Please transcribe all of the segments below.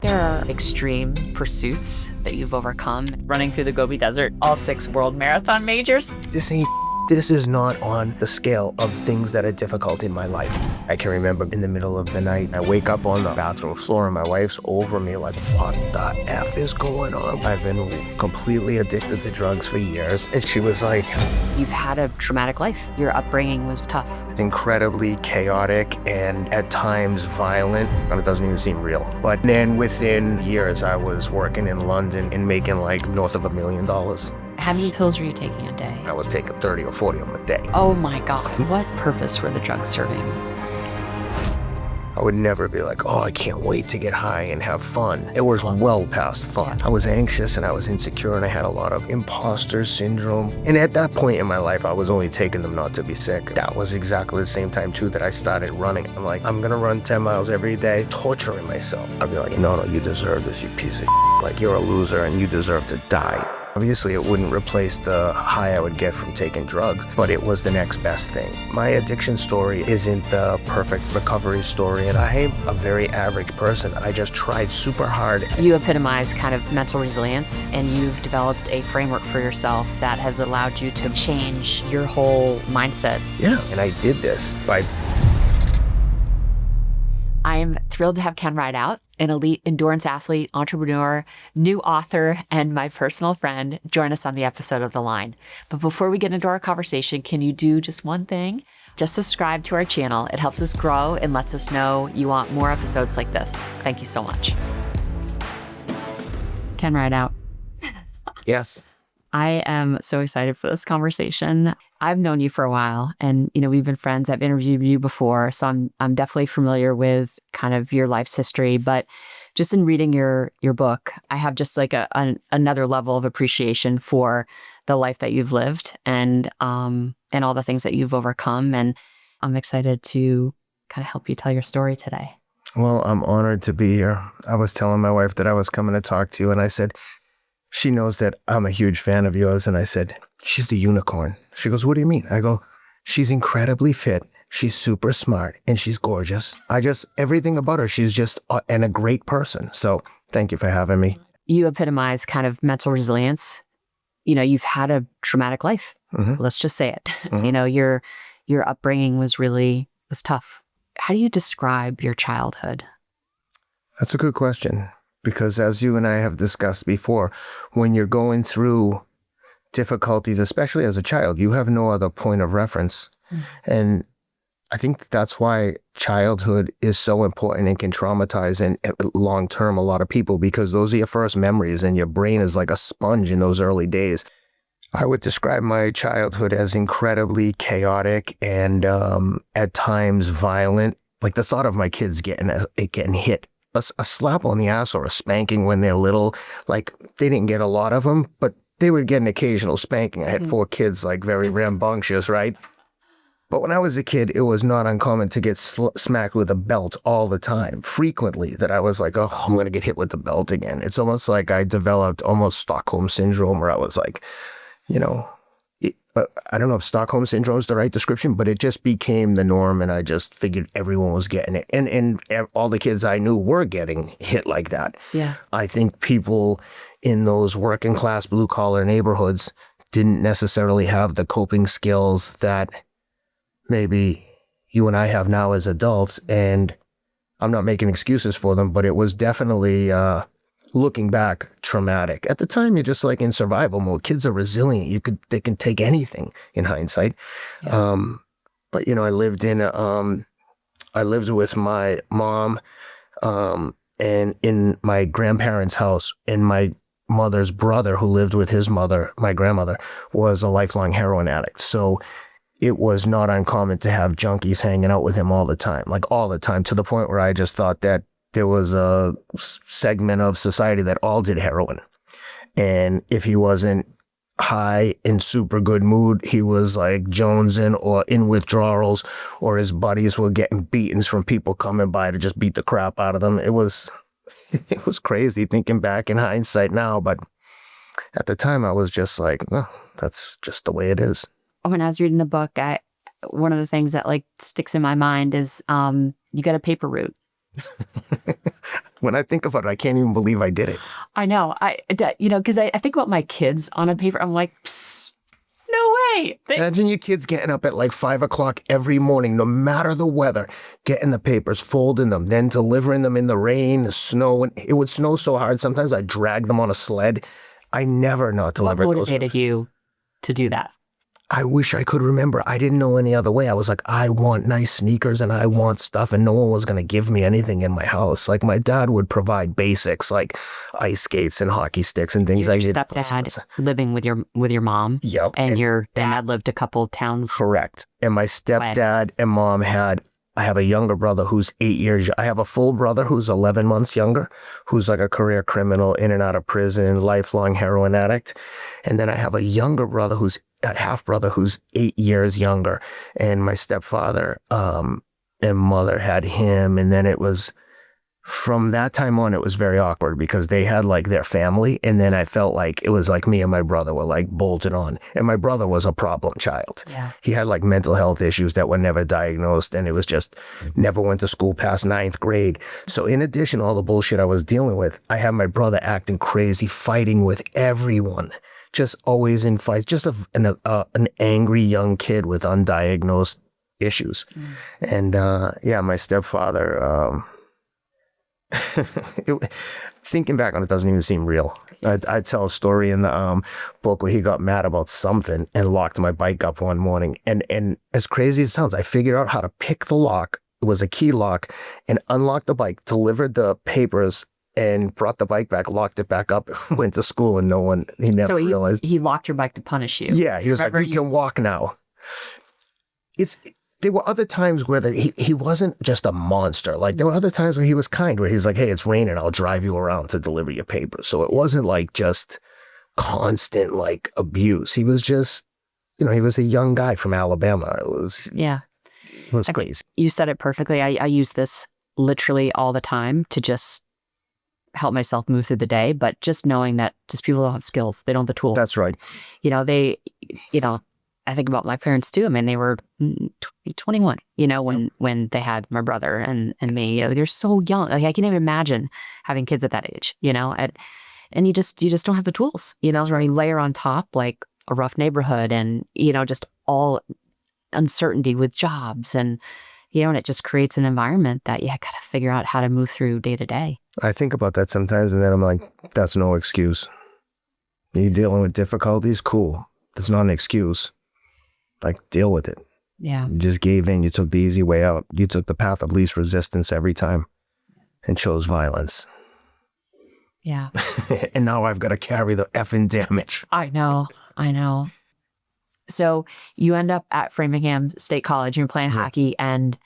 there are extreme pursuits that you've overcome. Running through the Gobi Desert, all 6 world marathon majors. This is not on the scale of things that are difficult in my life. I can remember in the middle of the night, I wake up on the bathroom floor and my wife's over me like, what the F is going on? I've been completely addicted to drugs for years. And she was like, You've had a traumatic life. Your upbringing was tough. incredibly chaotic and at times violent, and it doesn't even seem real. But then within years, I was working in London and making like north of $1 million. How many pills were you taking a day? I was taking 30 or 40 of them a day. Oh my God. What purpose were the drugs serving? I would never be like, oh, I can't wait to get high and have fun. It was well past fun. I was anxious and I was insecure and I had a lot of imposter syndrome. And at that point in my life, I was only taking them not to be sick. That was exactly the same time too that I started running. I'm like, I'm gonna run 10 miles every day, torturing myself. I'd be like, no, you deserve this, you piece of shit. Like, you're a loser and you deserve to die. Obviously, it wouldn't replace the high I would get from taking drugs, but it was the next best thing. My addiction story isn't the perfect recovery story, and I am a very average person. I just tried super hard. You epitomize kind of mental resilience, and you've developed a framework for yourself that has allowed you to change your whole mindset. Yeah, and I did this by... I am thrilled to have Ken Rideout, an elite endurance athlete, entrepreneur, new author, and my personal friend, join us on the episode of The Line. But before we get into our conversation, can you do just one thing? Just subscribe to our channel. It helps us grow and lets us know you want more episodes like this. Thank you so much. Ken Rideout. Yes. I am so excited for this conversation. I've known you for a while and, we've been friends. I've interviewed you before, so I'm definitely familiar with kind of your life's history, but just in reading your book, I have just like another level of appreciation for the life that you've lived and all the things that you've overcome. And I'm excited to kind of help you tell your story today. Well, I'm honored to be here. I was telling my wife that I was coming to talk to you, and I said, she knows that I'm a huge fan of yours. And I said, she's the unicorn. She goes, what do you mean? I go, she's incredibly fit. She's super smart and she's gorgeous. Everything about her, she's just and a great person. So thank you for having me. You epitomize kind of mental resilience. You've had a traumatic life. Mm-hmm. Let's just say it. Mm-hmm. Your upbringing was tough. How do you describe your childhood? That's a good question. Because as you and I have discussed before, when you're going through difficulties, especially as a child, you have no other point of reference. Mm. And I think that's why childhood is so important and can traumatize and long-term a lot of people, because those are your first memories and your brain is like a sponge in those early days. I would describe my childhood as incredibly chaotic and at times violent. Like the thought of my kids getting hit. A slap on the ass or a spanking when they're little, like they didn't get a lot of them, but they would get an occasional spanking. I had 4 kids, like very rambunctious, right? But when I was a kid, it was not uncommon to get smacked with a belt all the time, frequently, that I was like, oh, I'm going to get hit with the belt again. It's almost like I developed almost Stockholm syndrome, where I was like, I don't know if Stockholm syndrome is the right description, but it just became the norm, and I just figured everyone was getting it. And all the kids I knew were getting hit like that. Yeah. I think people in those working class, blue collar neighborhoods didn't necessarily have the coping skills that maybe you and I have now as adults. And I'm not making excuses for them, but it was definitely, looking back, traumatic. At the time, you're just like in survival mode. Kids are resilient. They can take anything in hindsight. Yeah. But I lived with my mom, and in my grandparents' house, and my mother's brother, who lived with his mother, my grandmother, was a lifelong heroin addict. So it was not uncommon to have junkies hanging out with him all the time, to the point where I just thought that there was a segment of society that all did heroin. And if he wasn't high, in super good mood, he was like jonesing or in withdrawals, or his buddies were getting beatings from people coming by to just beat the crap out of them. It was crazy thinking back in hindsight now, but at the time I was just like, well, that's just the way it is. When I was reading the book, one of the things that like sticks in my mind is you got a paper route. When I think about it, I can't even believe I did it. I know. Because I think about my kids on a paper. I'm like, psst, no way. Imagine your kids getting up at like 5 o'clock every morning, no matter the weather, getting the papers, folding them, then delivering them in the rain, the snow. And it would snow so hard, sometimes I'd drag them on a sled. I never not delivered those. What motivated you to do that? I wish I could remember. I didn't know any other way. I was like, I want nice sneakers and I want stuff, and no one was going to give me anything in my house. Like my dad would provide basics like ice skates and hockey sticks and things. Your stepdad living with your mom. Yep. And your dad lived a couple towns. Correct. And my stepdad and mom I have a younger brother who's 8 years. I have a full brother who's 11 months younger, who's like a career criminal, in and out of prison, lifelong heroin addict. And then I have a younger brother who's a half brother who's 8 years younger. And my stepfather and mother had him. And then it was, from that time on, it was very awkward because they had like their family. And then I felt like it was like me and my brother were like bolted on. And my brother was a problem child. Yeah. He had like mental health issues that were never diagnosed. And it was just never went to school past 9th grade. So in addition to all the bullshit I was dealing with, I had my brother acting crazy, fighting with everyone. Just always in fights, just an angry young kid with undiagnosed issues. And my stepfather, thinking back on it doesn't even seem real. I tell a story in the book where he got mad about something and locked my bike up one morning. And as crazy as it sounds, I figured out how to pick the lock. It was a key lock, and unlocked the bike, delivered the papers, and brought the bike back, locked it back up, went to school, and he never realized. He locked your bike to punish you. Yeah, he was like, you can walk now. There were other times where he wasn't just a monster. Like there were other times where he was kind, where he's like, hey, it's raining, I'll drive you around to deliver your papers. So it wasn't like just constant like abuse. He was just, he was a young guy from Alabama. It was crazy. You said it perfectly. I use this literally all the time to just help myself move through the day, but just knowing that just people don't have skills. They don't have the tools. That's right. I think about my parents too. I mean, they were 21, when they had my brother and me. They're so young. Like I can't even imagine having kids at that age, and you just don't have the tools, so you layer on top like a rough neighborhood and, just all uncertainty with jobs and, and it just creates an environment that you got to figure out how to move through day to day. I think about that sometimes and then I'm like, that's no excuse. You're dealing with difficulties? Cool. That's not an excuse. Like, deal with it. Yeah. You just gave in. You took the easy way out. You took the path of least resistance every time and chose violence. Yeah. And now I've got to carry the effing damage. I know. So you end up at Framingham State College. You're playing hockey and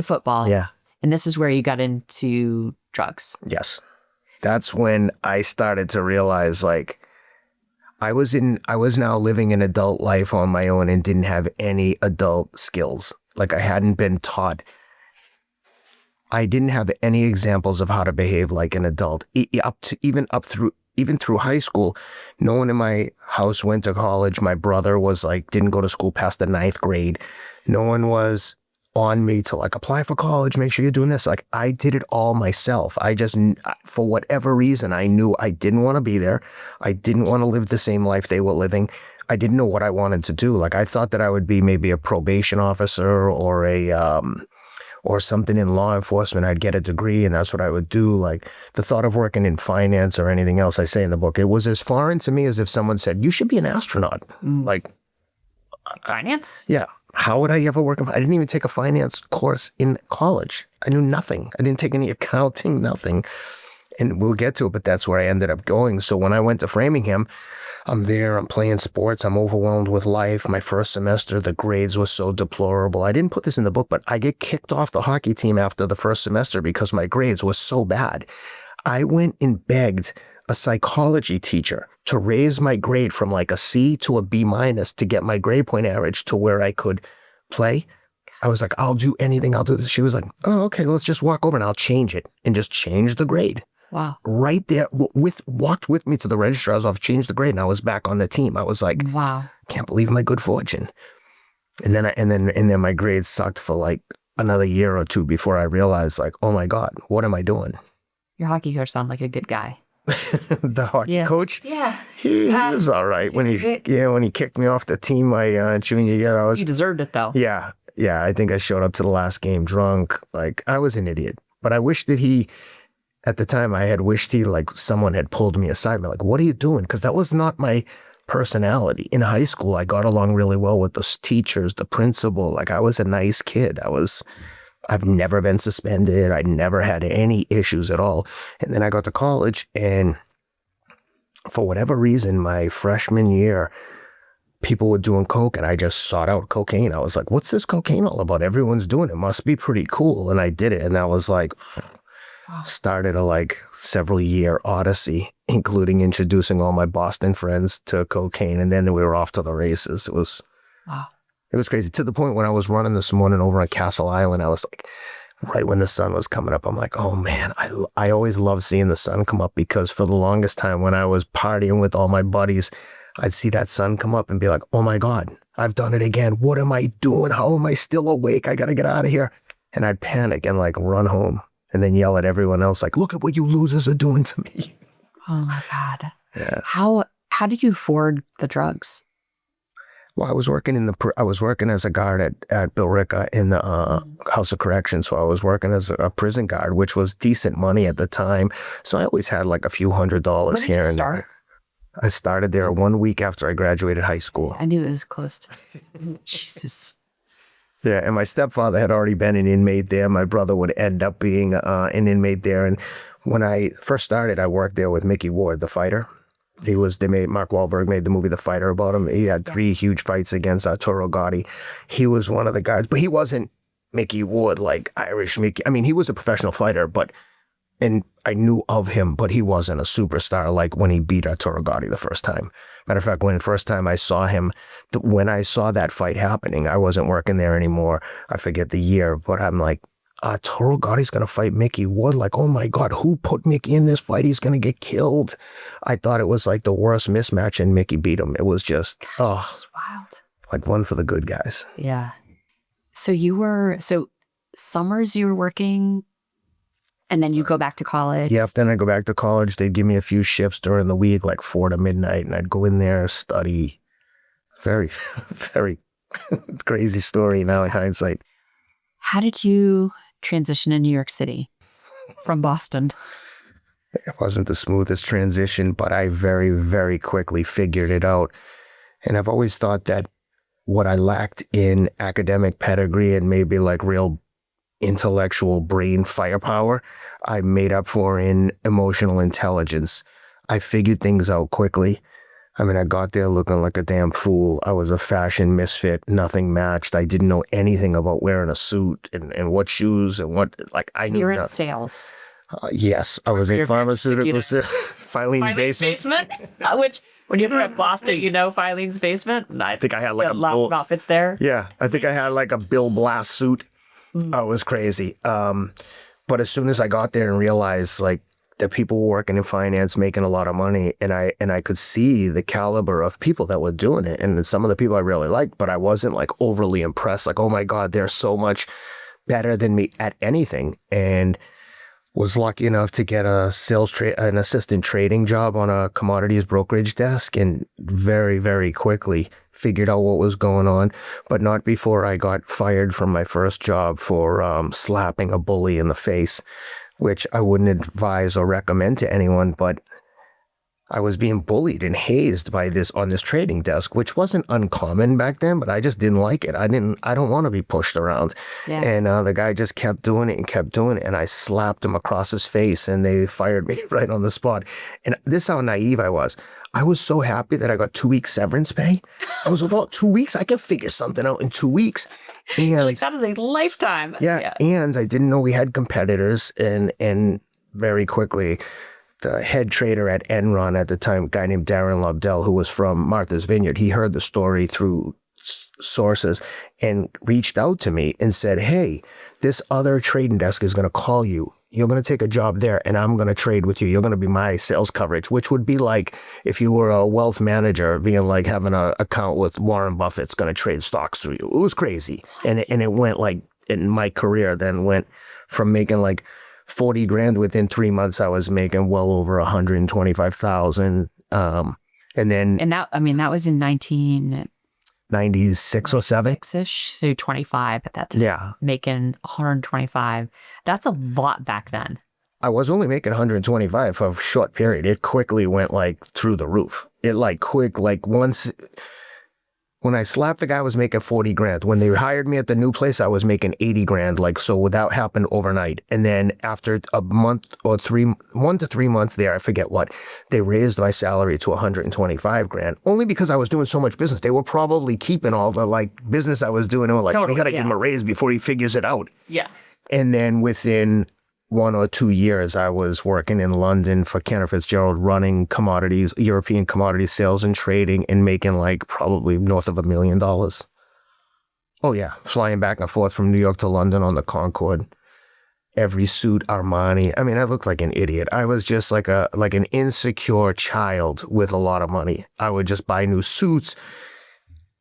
football. Yeah. And this is where you got into drugs. Yes. That's when I started to realize, like, I was now living an adult life on my own and didn't have any adult skills. Like I hadn't been taught. I didn't have any examples of how to behave like an adult. Even through high school, no one in my house went to college. My brother didn't go to school past the 9th grade. No one was on me to like apply for college, make sure you're doing this. Like I did it all myself. I just, for whatever reason, I knew I didn't want to be there. I didn't want to live the same life they were living. I didn't know what I wanted to do. Like I thought that I would be maybe a probation officer or something in law enforcement. I'd get a degree and that's what I would do. Like the thought of working in finance or anything else, I say in the book, it was as foreign to me as if someone said, you should be an astronaut. Like finance? Yeah. How would I ever work? I didn't even take a finance course in college. I knew nothing. I didn't take any accounting, nothing. And we'll get to it, but that's where I ended up going. So when I went to Framingham, I'm there, I'm playing sports, I'm overwhelmed with life. My first semester, the grades were so deplorable. I didn't put this in the book, but I get kicked off the hockey team after the first semester because my grades were so bad. I went and begged a psychology teacher to raise my grade from like a C to a B- to get my grade point average to where I could play. I was like, I'll do anything. I'll do this. She was like, oh, okay, let's just walk over and I'll change it and just change the grade. Wow. Right there, walked with me to the registrar's office, changed the grade, and I was back on the team. I was like, wow, can't believe my good fortune. And then my grades sucked for like another year or two before I realized like, oh my God, what am I doing? Your hockey coach sounded like a good guy. The hockey coach? Yeah. He was all right. When he kicked me off the team my junior year, You deserved it, though. Yeah, I think I showed up to the last game drunk. Like, I was an idiot. But I wish that at the time, I had wished someone had pulled me aside and been like, what are you doing? Because that was not my personality. In high school, I got along really well with the teachers, the principal. Like, I was a nice kid. I've never been suspended. I never had any issues at all. And then I got to college, and for whatever reason, my freshman year, people were doing coke, and I just sought out cocaine. I was like, what's this cocaine all about? Everyone's doing it. Must be pretty cool. And I did it. And that was started a several year odyssey, including introducing all my Boston friends to cocaine. And then we were off to the races. It was crazy, to the point when I was running this morning over on Castle Island. I was like, right when the sun was coming up, I'm like, oh man, I always love seeing the sun come up, because for the longest time when I was partying with all my buddies, I'd see that sun come up and be like, oh my God, I've done it again. What am I doing? How am I still awake? I got to get out of here. And I'd panic and run home and then yell at everyone else, like, look at what you losers are doing to me. Oh my God. Yeah. How did you afford the drugs? Well, I was working as a guard at Billerica in the House of Correction. So I was working as a prison guard, which was decent money at the time. So I always had a few $100s here and there. I started there 1 week after I graduated high school. I knew it was close to Jesus. Yeah, and my stepfather had already been an inmate there. My brother would end up being an inmate there. And when I first started, I worked there with Mickey Ward, the fighter. Mark Wahlberg made the movie The Fighter about him. He had 3 huge fights against Arturo Gatti. He was one of the guys, but he wasn't Mickey Ward, like Irish Mickey. I mean, he was a professional fighter, and I knew of him, but he wasn't a superstar like when he beat Arturo Gatti the first time. Matter of fact, when the first time I saw him, when I saw that fight happening, I wasn't working there anymore. I forget the year, but I'm like, Arturo Gatti's going to fight Mickey Wood. Like, oh my God, who put Mickey in this fight? He's going to get killed. I thought it was the worst mismatch, and Mickey beat him. It was just, wild. One for the good guys. Yeah. So summers you were working, and then you go back to college? Yeah, then I go back to college. They'd give me a few shifts during the week, 4 to midnight, and I'd go in there, study. Very, very crazy story now in hindsight. How did you transition in New York City from Boston? It wasn't the smoothest transition, but I very, very quickly figured it out. And I've always thought that what I lacked in academic pedigree and maybe real intellectual brain firepower, I made up for in emotional intelligence. I figured things out quickly. I mean, I got there looking like a damn fool. I was a fashion misfit, nothing matched. I didn't know anything about wearing a suit and what shoes and what, I knew You're nothing. in sales. Yes, I was in pharmaceuticals. Filene's basement. Which, when you're from Boston, Filene's basement. I think I had a lot of outfits there. Yeah, I think I had a Bill Blass suit. Oh, it was crazy. But as soon as I got there and realized that people were working in finance, making a lot of money, and I could see the caliber of people that were doing it, and some of the people I really liked, but I wasn't overly impressed. Oh my God, they're so much better than me at anything. And was lucky enough to get an assistant trading job on a commodities brokerage desk, and very, very quickly figured out what was going on, but not before I got fired from my first job for slapping a bully in the face, which I wouldn't advise or recommend to anyone, but I was being bullied and hazed by on this trading desk, which wasn't uncommon back then, but I just didn't like it. I don't want to be pushed around. Yeah. And the guy just kept doing it, and I slapped him across his face, and they fired me right on the spot. And this is how naive I was. I was so happy that I got 2 weeks severance pay. I was about 2 weeks. I can figure something out in 2 weeks. And that is a lifetime. Yeah. And I didn't know we had competitors, and very quickly, the head trader at Enron at the time, a guy named Darren Lobdell, who was from Martha's Vineyard, he heard the story through sources and reached out to me and said, hey, this other trading desk is going to call you. You're going to take a job there, and I'm going to trade with you. You're going to be my sales coverage, which would be like if you were a wealth manager being having an account with Warren Buffett's going to trade stocks through you. It was crazy. And it went in my career then went from making 40 grand within 3 months. I was making well over 125,000. And then, And that was in 96 or 7. 6-ish, so 25 at that time. Yeah. Making 125. That's a lot back then. I was only making 125 for a short period. It quickly went like through the roof. It once, when I slapped the guy, I was making 40 grand. When they hired me at the new place, I was making 80 grand. So that happened overnight. And then after a month or 1 to 3 months there, I forget what, they raised my salary to 125 grand, only because I was doing so much business. They were probably keeping all the business I was doing. They were like, we got to give him a raise before he figures it out. Yeah. And then within 1 or 2 years, I was working in London for Cantor Fitzgerald, running European commodity sales and trading, and making probably north of $1 million. Oh yeah, flying back and forth from New York to London on the Concorde. Every suit Armani. I mean, I looked like an idiot. I was just like an insecure child with a lot of money. I would just buy new suits.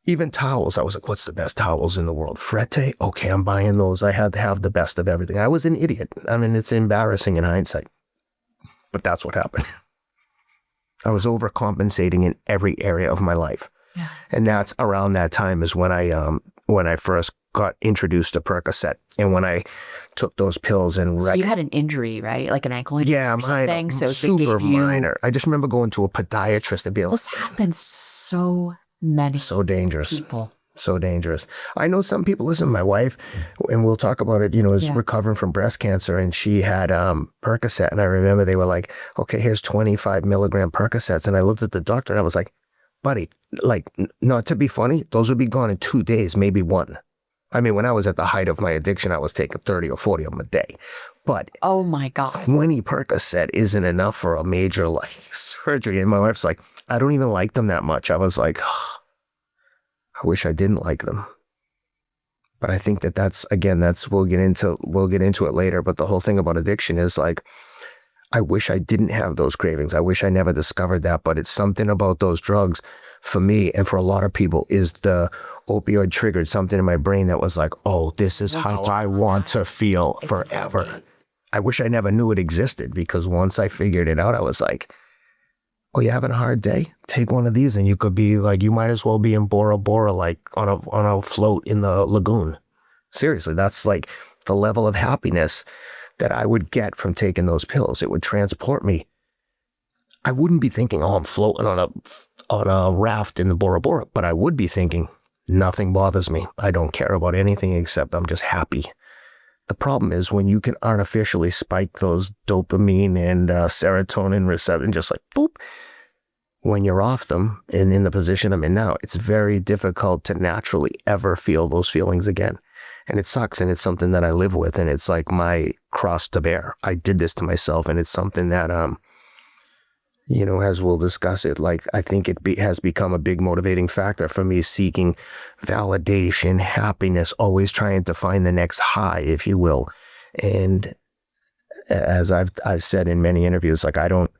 Even towels, I was like, what's the best towels in the world? Frette? Okay, I'm buying those. I had to have the best of everything. I was an idiot. I mean, it's embarrassing in hindsight. But that's what happened. I was overcompensating in every area of my life. Yeah. And that's around that time is when I first got introduced to Percocet. And when I took those pills and... So you had an injury, right? Like an ankle injury? Yeah, mine. So super minor. I just remember going to a podiatrist and being like... This happens so many so dangerous people. So dangerous. I know some people, listen, my wife, and we'll talk about it, is recovering from breast cancer, and she had Percocet, and I remember they were like, okay, here's 25 milligram Percocets, and I looked at the doctor and I was like, buddy, not to be funny, those would be gone in 2 days, maybe 1. I mean, when I was at the height of my addiction, I was taking 30 or 40 of them a day. But oh my God, 20 Percocet isn't enough for a major surgery. And my wife's like, I don't even like them that much. I was like, oh, I wish I didn't like them. But I think that's we'll get into it later. But the whole thing about addiction is I wish I didn't have those cravings. I wish I never discovered that. But it's something about those drugs for me and for a lot of people is the opioid triggered something in my brain that was like, oh, this is how I want to feel forever. I wish I never knew it existed, because once I figured it out, I was like, oh, you having a hard day? Take one of these and you could be you might as well be in Bora Bora, on a float in the lagoon. Seriously, that's the level of happiness that I would get from taking those pills. It would transport me. I wouldn't be thinking, oh, I'm floating on a raft in the Bora Bora, but I would be thinking, nothing bothers me. I don't care about anything except I'm just happy. The problem is when you can artificially spike those dopamine and serotonin receptors and just boop, when you're off them and in the position I'm in now, it's very difficult to naturally ever feel those feelings again. And it sucks, and it's something that I live with, and it's my cross to bear. I did this to myself, and it's something that, as we'll discuss it, I think it has become a big motivating factor for me, seeking validation, happiness, always trying to find the next high, if you will. And as I've said in many interviews, I don't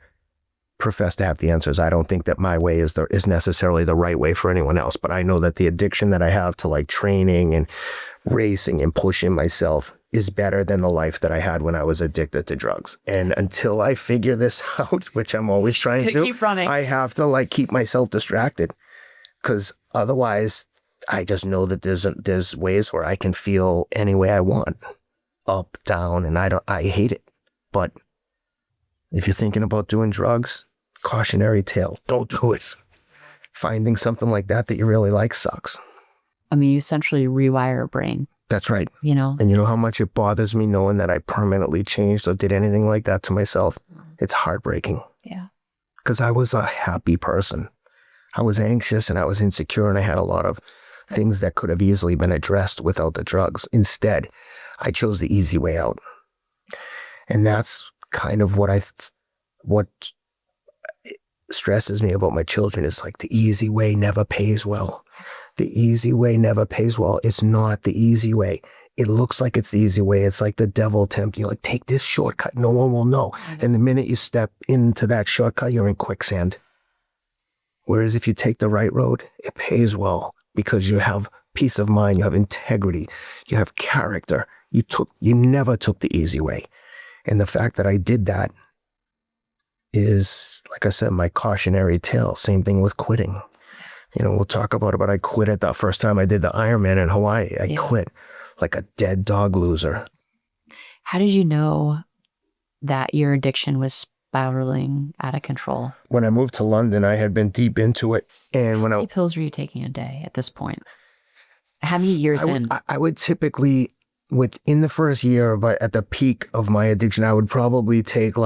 profess to have the answers. I don't think that my way is necessarily the right way for anyone else, but I know that the addiction that I have to training and racing and pushing myself is better than the life that I had when I was addicted to drugs. And until I figure this out, which I'm always trying to do, keep running. I have to keep myself distracted, because otherwise I just know that there's ways where I can feel any way I want, up, down, and I hate it. But if you're thinking about doing drugs, cautionary tale, don't do it. Finding something like that you really like sucks. I mean, you essentially rewire a brain. That's right. And you know how much it bothers me knowing that I permanently changed or did anything like that to myself? It's heartbreaking. Yeah. Because I was a happy person. I was anxious and I was insecure, and I had a lot of things that could have easily been addressed without the drugs. Instead, I chose the easy way out. And that's kind of what stresses me about my children is the easy way never pays well. The easy way never pays well. It's not the easy way. It looks like it's the easy way. It's like the devil tempting you. Take this shortcut. No one will know. And the minute you step into that shortcut, you're in quicksand. Whereas if you take the right road, it pays well, because you have peace of mind. You have integrity. You have character. You never took the easy way. And the fact that I did that is, like I said, my cautionary tale. Same thing with quitting. We'll talk about it, but I quit it the first time I did the Ironman in Hawaii. I quit like a dead dog loser. How did you know that your addiction was spiraling out of control? When I moved to London, I had been deep into it. And How many pills were you taking a day at this point? How many years in? I would typically, within the first year, but at the peak of my addiction, I would probably take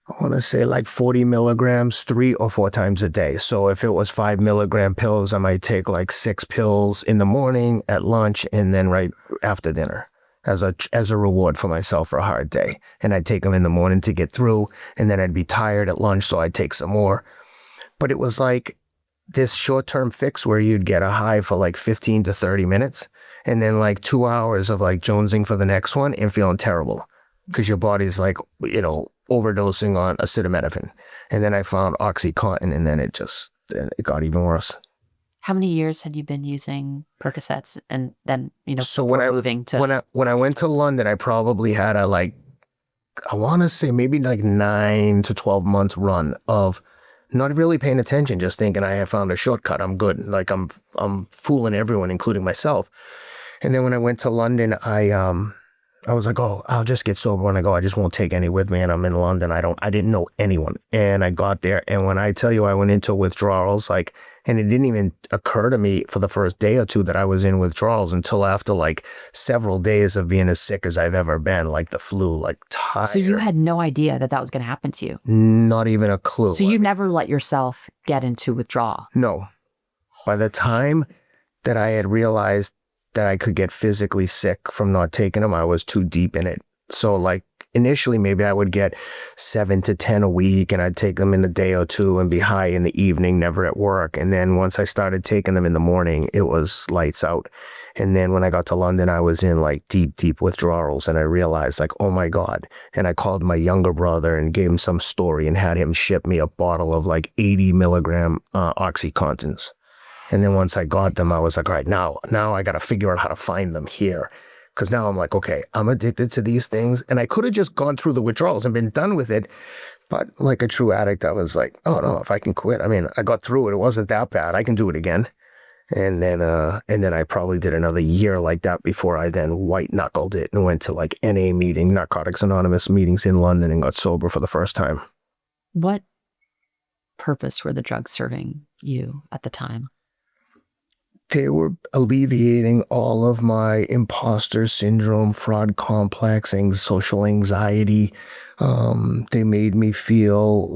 I want to say 40 milligrams 3 or 4 times a day. So if it was 5 milligram pills, I might take 6 pills in the morning, at lunch, and then right after dinner as a reward for myself for a hard day. And I'd take them in the morning to get through, and then I'd be tired at lunch, so I'd take some more. But it was like this short-term fix where you'd get a high for 15 to 30 minutes, and then 2 hours of jonesing for the next one and feeling terrible because your body's overdosing on acetaminophen. And then I found OxyContin, and then it got even worse. How many years had you been using Percocets, and then so when I went to London, I probably had I want to say maybe 9 to 12 month run of not really paying attention, just thinking I have found a shortcut. I'm good. I'm fooling everyone, including myself. And then when I went to London, I was like, oh, I'll just get sober when I go. I just won't take any with me. And I'm in London. I didn't know anyone. And I got there. And when I tell you I went into withdrawals, and it didn't even occur to me for the first day or two that I was in withdrawals until after several days of being as sick as I've ever been, the flu, tired. So you had no idea that was going to happen to you? Not even a clue. So you never let yourself get into withdrawal? No. By the time that I had realized that I could get physically sick from not taking them, I was too deep in it. So initially maybe I would get 7 to 10 a week, and I'd take them in a day or two and be high in the evening, never at work. And then once I started taking them in the morning, it was lights out. And then when I got to London, I was in deep withdrawals, and I realized oh my God. And I called my younger brother and gave him some story and had him ship me a bottle of 80 milligram OxyContins. And then once I got them, I was like, all right, now I got to figure out how to find them here. Because now I'm like, okay, I'm addicted to these things. And I could have just gone through the withdrawals and been done with it. But like a true addict, I was like, oh no, if I can quit. I mean, I got through it. It wasn't that bad. I can do it again. And then I probably did another year like that before I then white knuckled it and went to NA meeting, Narcotics Anonymous meetings in London, and got sober for the first time. What purpose were the drugs serving you at the time? They were alleviating all of my imposter syndrome, fraud complex, social anxiety. They made me feel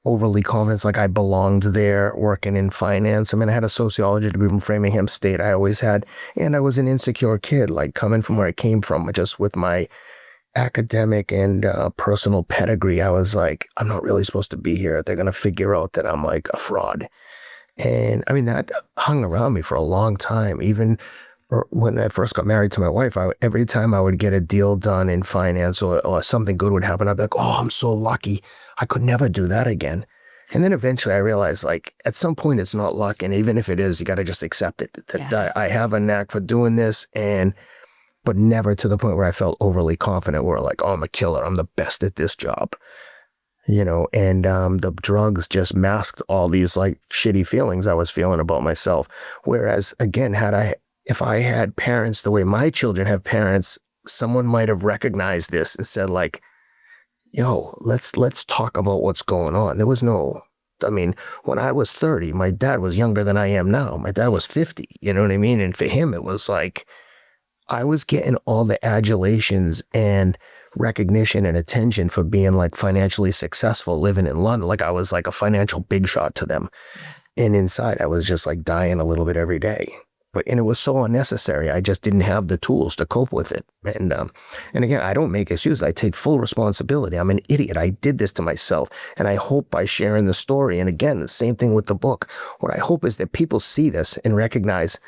overly confident, I belonged there working in finance. I mean, I had a sociology degree from Framingham State. I always had, and I was an insecure kid, coming from where I came from, just with my academic and personal pedigree. I was I'm not really supposed to be here. They're going to figure out that I'm a fraud. And I mean, that hung around me for a long time. Even when I first got married to my wife, every time I would get a deal done in finance or something good would happen, I'd be like, oh, I'm so lucky. I could never do that again. And then eventually I realized, at some point it's not luck. And even if it is, you got to just accept it. That I have a knack for doing this, but never to the point where I felt overly confident where oh, I'm a killer. I'm the best at this job. And the drugs just masked all these shitty feelings I was feeling about myself. Whereas again, if I had parents the way my children have parents, someone might have recognized this and said yo, let's talk about what's going on. There was no, when I was 30, my dad was younger than I am now. My dad was 50, you know what I mean? And for him, it was I was getting all the adulations and recognition and attention for being financially successful living in London. I was a financial big shot to them. And inside I was just dying a little bit every day. And it was so unnecessary. I just didn't have the tools to cope with it. And again, I don't make excuses. I take full responsibility. I'm an idiot. I did this to myself. And I hope by sharing the story, and again, the same thing with the book, what I hope is that people see this and recognize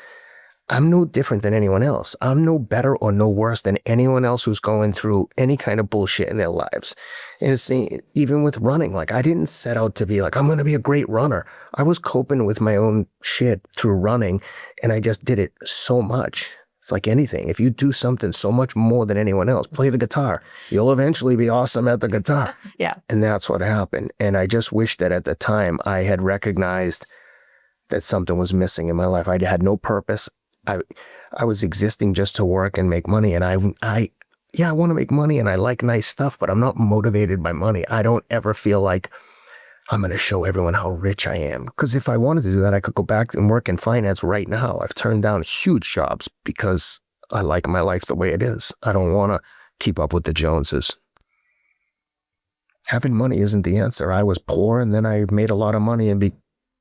I'm no different than anyone else. I'm no better or no worse than anyone else who's going through any kind of bullshit in their lives. And it's even with running, I didn't set out to be I'm going to be a great runner. I was coping with my own shit through running, and I just did it so much It's like anything. If you do something so much more than anyone else, play the guitar, you'll eventually be awesome at the guitar. Yeah. And that's what happened. And I just wish that at the time I had recognized that something was missing in my life. I had no purpose. I was existing just to work and make money. And I want to make money and I like nice stuff, but I'm not motivated by money. I don't ever feel like I'm going to show everyone how rich I am. Because if I wanted to do that, I could go back and work in finance right now. I've turned down huge jobs because I like my life the way it is. I don't want to keep up with the Joneses. Having money isn't the answer. I was poor and then I made a lot of money and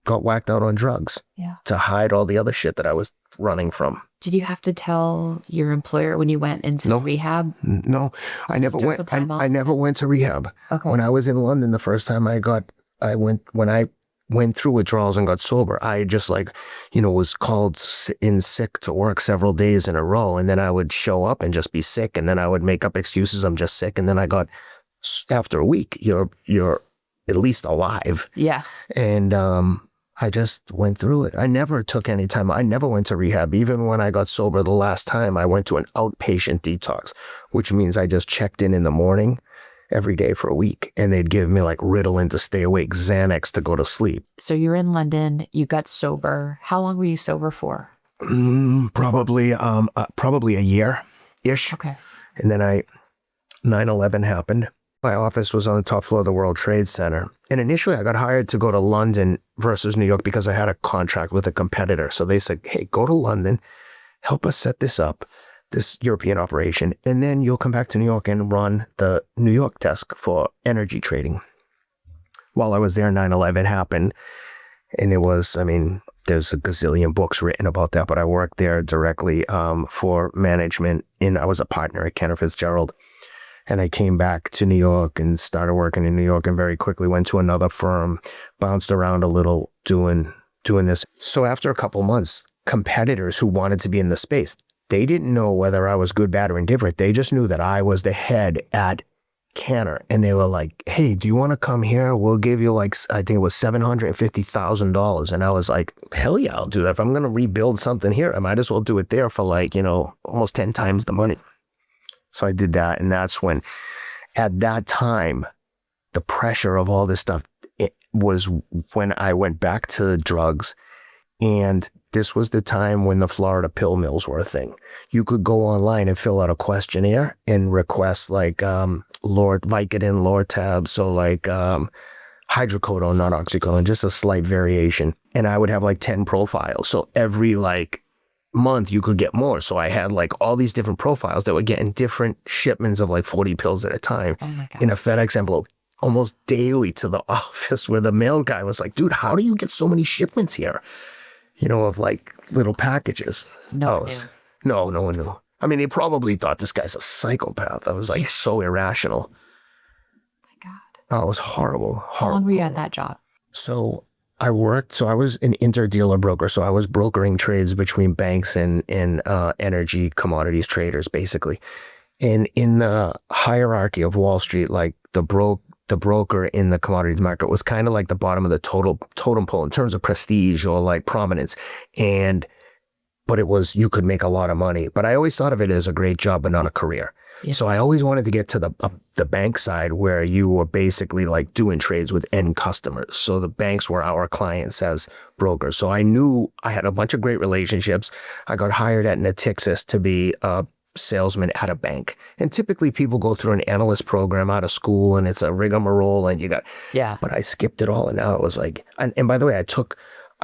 got whacked out on drugs to hide all the other shit that I was running from. Did you have to tell your employer when you went into rehab? No, I never went. I never went to rehab. Okay. When I was in London, the first time when I went through withdrawals and got sober, I just was called in sick to work several days in a row. And then I would show up and just be sick. And then I would make up excuses. I'm just sick. And then after a week, you're at least alive. Yeah. And, I just went through it. I never took any time. I never went to rehab. Even when I got sober the last time, I went to an outpatient detox, which means I just checked in the morning every day for a week. And they'd give me like Ritalin to stay awake, Xanax to go to sleep. So you're in London, you got sober. How long were you sober for? Probably a year-ish. Okay. And then 9/11 happened. My office was on the top floor of the World Trade Center. And initially I got hired to go to London versus New York because I had a contract with a competitor. So they said, hey, go to London, help us set this up, this European operation, and then you'll come back to New York and run the New York desk for energy trading. While I was there, 9/11 happened. And it was, there's a gazillion books written about that, but I worked there directly for management. I was a partner at Cantor Fitzgerald. And I came back to New York and started working in New York and very quickly went to another firm, bounced around a little doing this. So after a couple months, competitors who wanted to be in the space, they didn't know whether I was good, bad, or indifferent. They just knew that I was the head at Cantor. And they were like, hey, do you want to come here? We'll give you I think it was $750,000. And I was like, hell yeah, I'll do that. If I'm going to rebuild something here, I might as well do it there for almost 10 times the money. So I did that, and that's when, at that time, the pressure of all this stuff, it was when I went back to drugs, and this was the time when the Florida pill mills were a thing. You could go online and fill out a questionnaire and request Vicodin, Lortab, so hydrocodone, not oxycodone, just a slight variation. And I would have 10 profiles. So every month you could get more. So I had all these different profiles that were getting different shipments of 40 pills at a time in a FedEx envelope almost daily to the office, where the mail guy was like, dude, how do you get so many shipments here? Of little packages. No one knew. No one knew. They probably thought this guy's a psychopath. I was so irrational. My God. Oh, it was horrible. How long were you at that job? So I was an interdealer broker. So I was brokering trades between banks and energy commodities traders, basically. And in the hierarchy of Wall Street, the broker in the commodities market was kind of the bottom of the totem pole in terms of prestige or prominence. But it was, you could make a lot of money. But I always thought of it as a great job, but not a career. Yeah. So I always wanted to get to the bank side, where you were basically doing trades with end customers. So the banks were our clients as brokers. So I knew I had a bunch of great relationships. I got hired at Natixis to be a salesman at a bank. And typically people go through an analyst program out of school, and it's a rigmarole, and but I skipped it all. And now it was and by the way,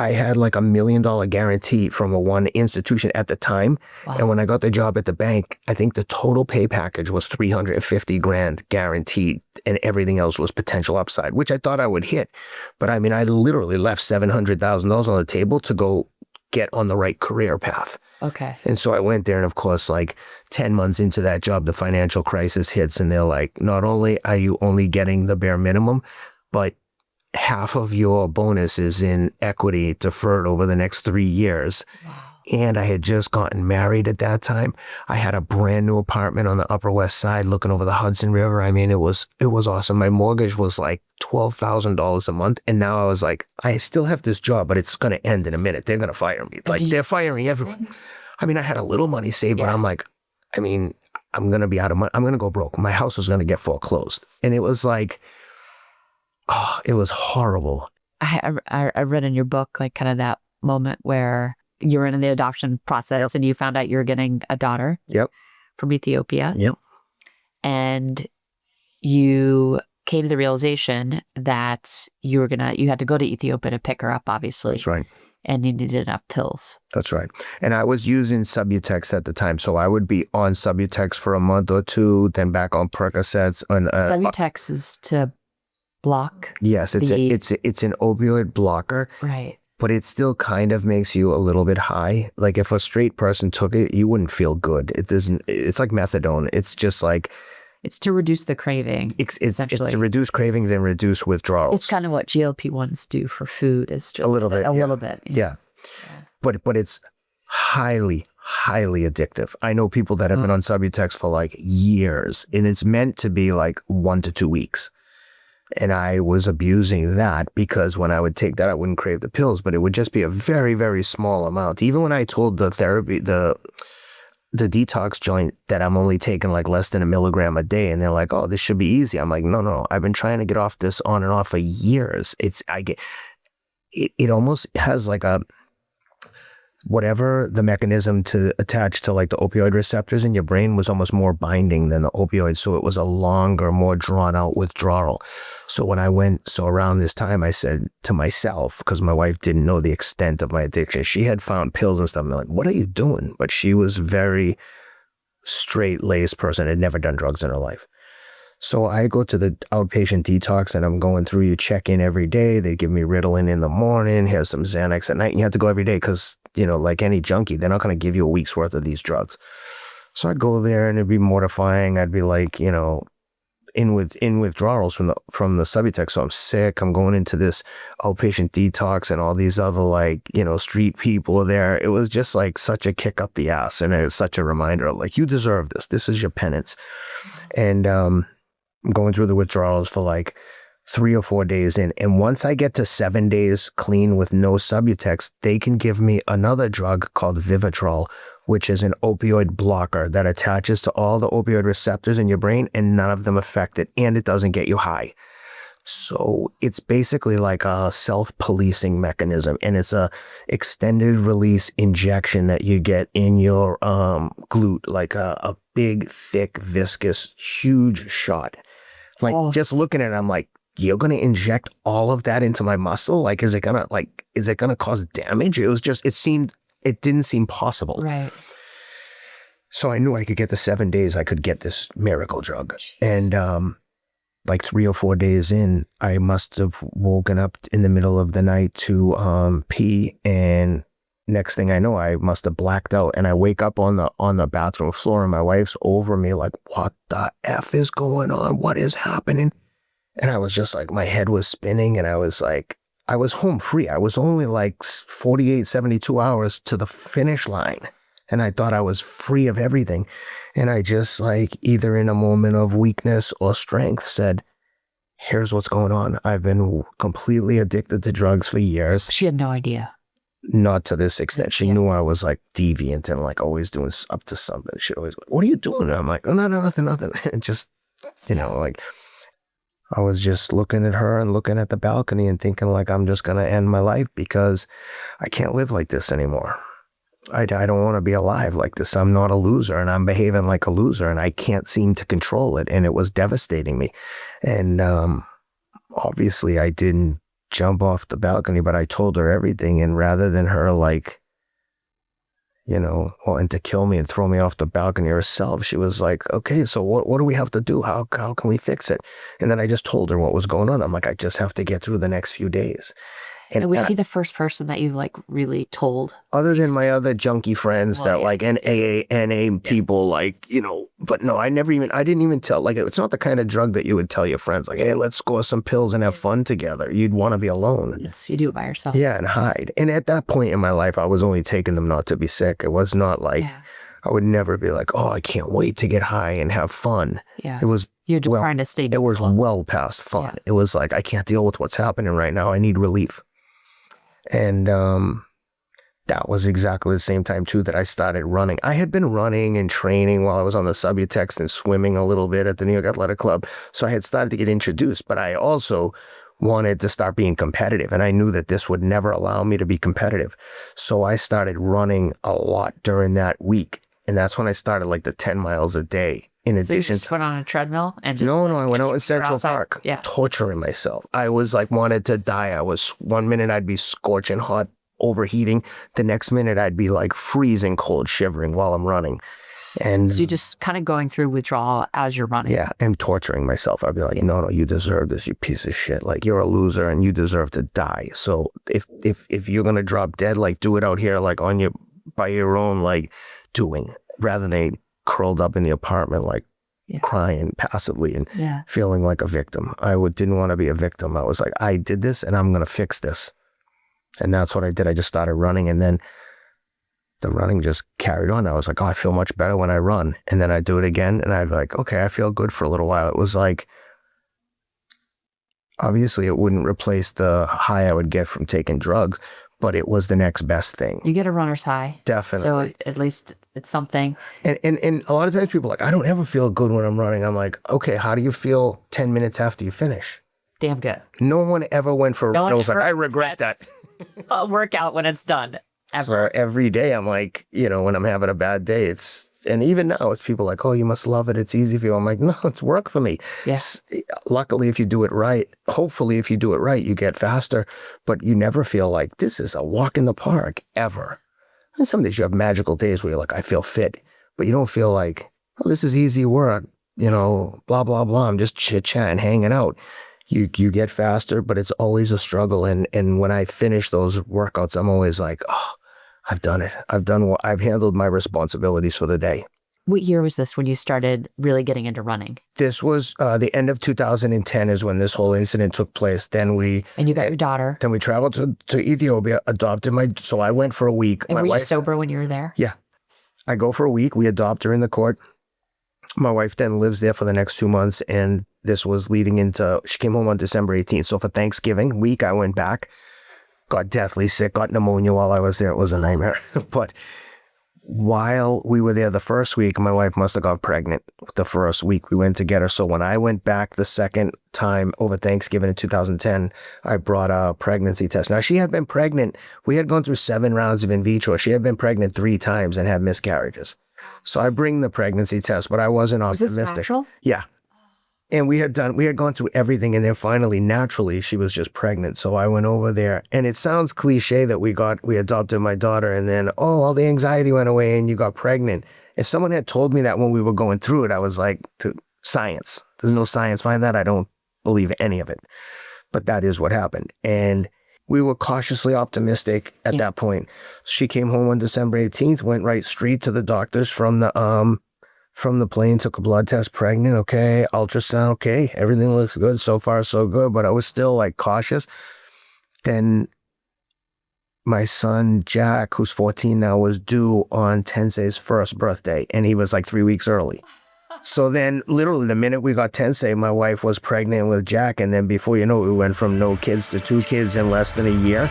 I had a $1 million guarantee from one institution at the time. Wow. And when I got the job at the bank, I think the total pay package was $350,000 guaranteed, and everything else was potential upside, which I thought I would hit. But I literally left $700,000 on the table to go get on the right career path. Okay. And so I went there, and of course, 10 months into that job, the financial crisis hits, and they're like, not only are you only getting the bare minimum, but half of your bonus is in equity deferred over the next 3 years. Wow. And I had just gotten married at that time. I had a brand new apartment on the Upper West Side looking over the Hudson River. It was awesome. My mortgage was $12,000 a month. And now I was I still have this job, but it's going to end in a minute. They're going to fire me. They're firing everyone. I mean, I had a little money saved, but I'm like, I mean, I'm going to be out of money. I'm going to go broke. My house was going to get foreclosed. And it was like, oh, it was horrible. I read in your book, like kind of that moment where you were in the adoption process and you found out you were getting a daughter from Ethiopia. And you came to the realization that you had to go to Ethiopia to pick her up, obviously. That's right. And you needed enough pills. That's right. And I was using Subutex at the time. So I would be on Subutex for a month or two, then back on Percocets. Subutex is to block? Yes, it's an opioid blocker. Right. But it still kind of makes you a little bit high. Like if a straight person took it, you wouldn't feel good. It's like methadone. It's just like... It's to reduce the craving. It's to reduce cravings and reduce withdrawals. It's kind of what GLP-1s do for food. Is just a little bit. Yeah. But it's highly, highly addictive. I know people that have been on Subutex for like years, and it's meant to be like 1 to 2 weeks. And I was abusing that because when I would take that, I wouldn't crave the pills, but it would just be a very, very small amount. Even when I told the detox joint that I'm only taking like less than 1 milligram a day, and they're like, "Oh, this should be easy." I'm like, no. I've been trying to get off this on and off for years. It almost has like a, whatever the mechanism to attach to like the opioid receptors in your brain was almost more binding than the opioid. So it was a longer, more drawn out withdrawal. So when around this time, I said to myself, because my wife didn't know the extent of my addiction, she had found pills and stuff. And I'm like, what are you doing? But she was very straight-laced person, had never done drugs in her life. So I go to the outpatient detox and I'm going through, you check in every day. They give me Ritalin in the morning. Here's some Xanax at night. And you have to go every day because, like any junkie, they're not going to give you a week's worth of these drugs. So I'd go there and it'd be mortifying. I'd be like, in withdrawals from the Subutex. So I'm sick. I'm going into this outpatient detox and all these other street people are there. It was just like such a kick up the ass. And it was such a reminder of like, you deserve this. This is your penance. And, I'm going through the withdrawals for like 3 or 4 days in. And once I get to 7 days clean with no Subutex, they can give me another drug called Vivitrol, which is an opioid blocker that attaches to all the opioid receptors in your brain and none of them affect it. And it doesn't get you high. So it's basically like a self-policing mechanism. And it's a extended release injection that you get in your glute, like a big, thick, viscous, huge shot. Just looking at it, I'm like, you're going to inject all of that into my muscle? Like, is it going to cause damage? It didn't seem possible. Right. So I knew I could get the 7 days, I could get this miracle drug. Jeez. And, like 3 or 4 days in, I must have woken up in the middle of the night to, pee. And next thing I know, I must have blacked out, and I wake up on the bathroom floor and my wife's over me like, what the F is going on? What is happening? And I was just like, my head was spinning and I was like, I was home free. I was only like 48, 72 hours to the finish line. And I thought I was free of everything. And I just like either in a moment of weakness or strength said, here's what's going on. I've been completely addicted to drugs for years. She had no idea. Not to this extent. She knew I was like deviant and like always doing up to something. She'd always go, what are you doing? And I'm like, oh, no, nothing. And just, like I was just looking at her and looking at the balcony and thinking like, I'm just going to end my life because I can't live like this anymore. I don't want to be alive like this. I'm not a loser and I'm behaving like a loser and I can't seem to control it. And it was devastating me. And obviously I didn't jump off the balcony, but I told her everything. And rather than her like, wanting to kill me and throw me off the balcony herself, she was like, okay, so what do we have to do? How can we fix it? And then I just told her what was going on. I'm like, I just have to get through the next few days. And would you be the first person that you've like really told? Other than my other junkie friends like and AA, NA people, but no, I didn't even tell, like, it's not the kind of drug that you would tell your friends, like, hey, let's score some pills and have fun together. You'd want to be alone. Yes, you do it by yourself. Yeah, and hide. And at that point in my life, I was only taking them not to be sick. It was not like, I would never be like, oh, I can't wait to get high and have fun. Yeah. It was, you're just trying to stay. It was well past fun. Yeah. It was like, I can't deal with what's happening right now. I need relief. And that was exactly the same time too that I started running. I had been running and training while I was on the Subutex and swimming a little bit at the New York Athletic Club. So I had started to get introduced, but I also wanted to start being competitive. And I knew that this would never allow me to be competitive. So I started running a lot during that week. And that's when I started like the 10 miles a day. In So you addition just to, went on a treadmill and just... no, I went out in you're Central outside. Park, Yeah. torturing myself. I was like, wanted to die. I was, one minute I'd be scorching hot, overheating. The next minute I'd be like freezing cold, shivering while I'm running. And So you're just kind of going through withdrawal as you're running. yeah, and torturing myself. I'd be like, no, you deserve this, you piece of shit. Like, you're a loser and you deserve to die. So if you're going to drop dead, like, do it out here, like, on your, by your own, like, doing, rather than curled up in the apartment, like, crying passively and feeling like a victim. I didn't want to be a victim. I was like, I did this and I'm going to fix this. And that's what I did. I just started running, and then the running just carried on. I was like, oh, I feel much better when I run. And then I'd do it again, and I'd be like, okay, I feel good for a little while. It was like, obviously it wouldn't replace the high I would get from taking drugs, but it was the next best thing. You get a runner's high. Definitely. So at least it's something. And a lot of times people are like, I don't ever feel good when I'm running. I'm like, okay, how do you feel 10 minutes after you finish? Damn good. No one ever went for a run. I was like, I regret that. A workout when it's done. For every day, I'm like, when I'm having a bad day, and even now, it's people like, oh, you must love it. It's easy for you. I'm like, no, it's work for me. Yes. Luckily, if you do it right, hopefully, if you do it right, you get faster, but you never feel like this is a walk in the park ever. And some days you have magical days where you're like, I feel fit, but you don't feel like, oh, this is easy work, blah, blah, blah. I'm just chit-chatting, hanging out. You get faster, but it's always a struggle. And when I finish those workouts, I'm always like, oh, I've done it. I've handled my responsibilities for the day. What year was this when you started really getting into running? This was the end of 2010 is when this whole incident took place. Then And you got your daughter. Then we traveled to Ethiopia, adopted so I went for a week. And were you sober when you were there? Yeah. I go for a week. We adopt her in the court. My wife then lives there for the next 2 months, and this was leading into, she came home on December 18th. So for Thanksgiving week, I went back, got deathly sick, got pneumonia while I was there. It was a nightmare. But while we were there the first week, my wife must have got pregnant the first week we went to get her. So when I went back the second time over Thanksgiving in 2010, I brought a pregnancy test. Now, she had been pregnant. We had gone through 7 rounds of in vitro. She had been pregnant 3 times and had miscarriages. So I bring the pregnancy test, but I wasn't optimistic. Was this natural? Yeah. And we had gone through everything, and then finally, naturally, she was just pregnant. So I went over there, and it sounds cliche that we adopted my daughter, and then, oh, all the anxiety went away and you got pregnant. If someone had told me that when we were going through it, I was like, science. There's no science behind that. I don't believe any of it. But that is what happened. And we were cautiously optimistic at that point. She came home on December 18th, went right straight to the doctors from the plane, took a blood test, pregnant, okay, ultrasound, okay, everything looks good, so far so good, but I was still like cautious. Then my son, Jack, who's 14 now, was due on Tensei's first birthday, and he was like 3 weeks early. So then literally the minute we got Tensei, my wife was pregnant with Jack, and then before you know it, we went from no kids to 2 kids in less than a year.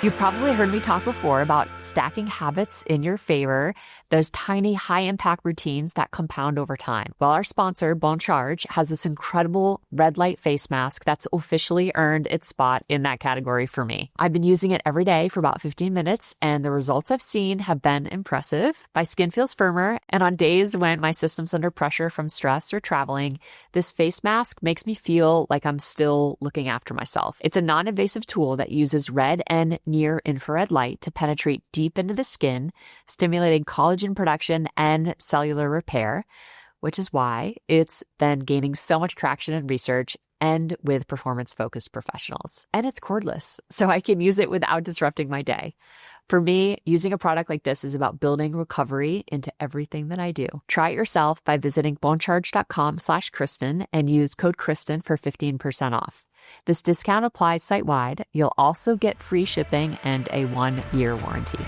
You've probably heard me talk before about stacking habits in your favor, those tiny high-impact routines that compound over time. Well, our sponsor, Bon Charge, has this incredible red light face mask that's officially earned its spot in that category for me. I've been using it every day for about 15 minutes, and the results I've seen have been impressive. My skin feels firmer, and on days when my system's under pressure from stress or traveling, this face mask makes me feel like I'm still looking after myself. It's a non-invasive tool that uses red and near-infrared light to penetrate deep into the skin, stimulating collagen production and cellular repair, which is why it's been gaining so much traction in research and with performance-focused professionals. And it's cordless, so I can use it without disrupting my day. For me, using a product like this is about building recovery into everything that I do. Try it yourself by visiting boncharge.com/Kristen and use code Kristen for 15% off. This discount applies site-wide. You'll also get free shipping and a 1-year warranty.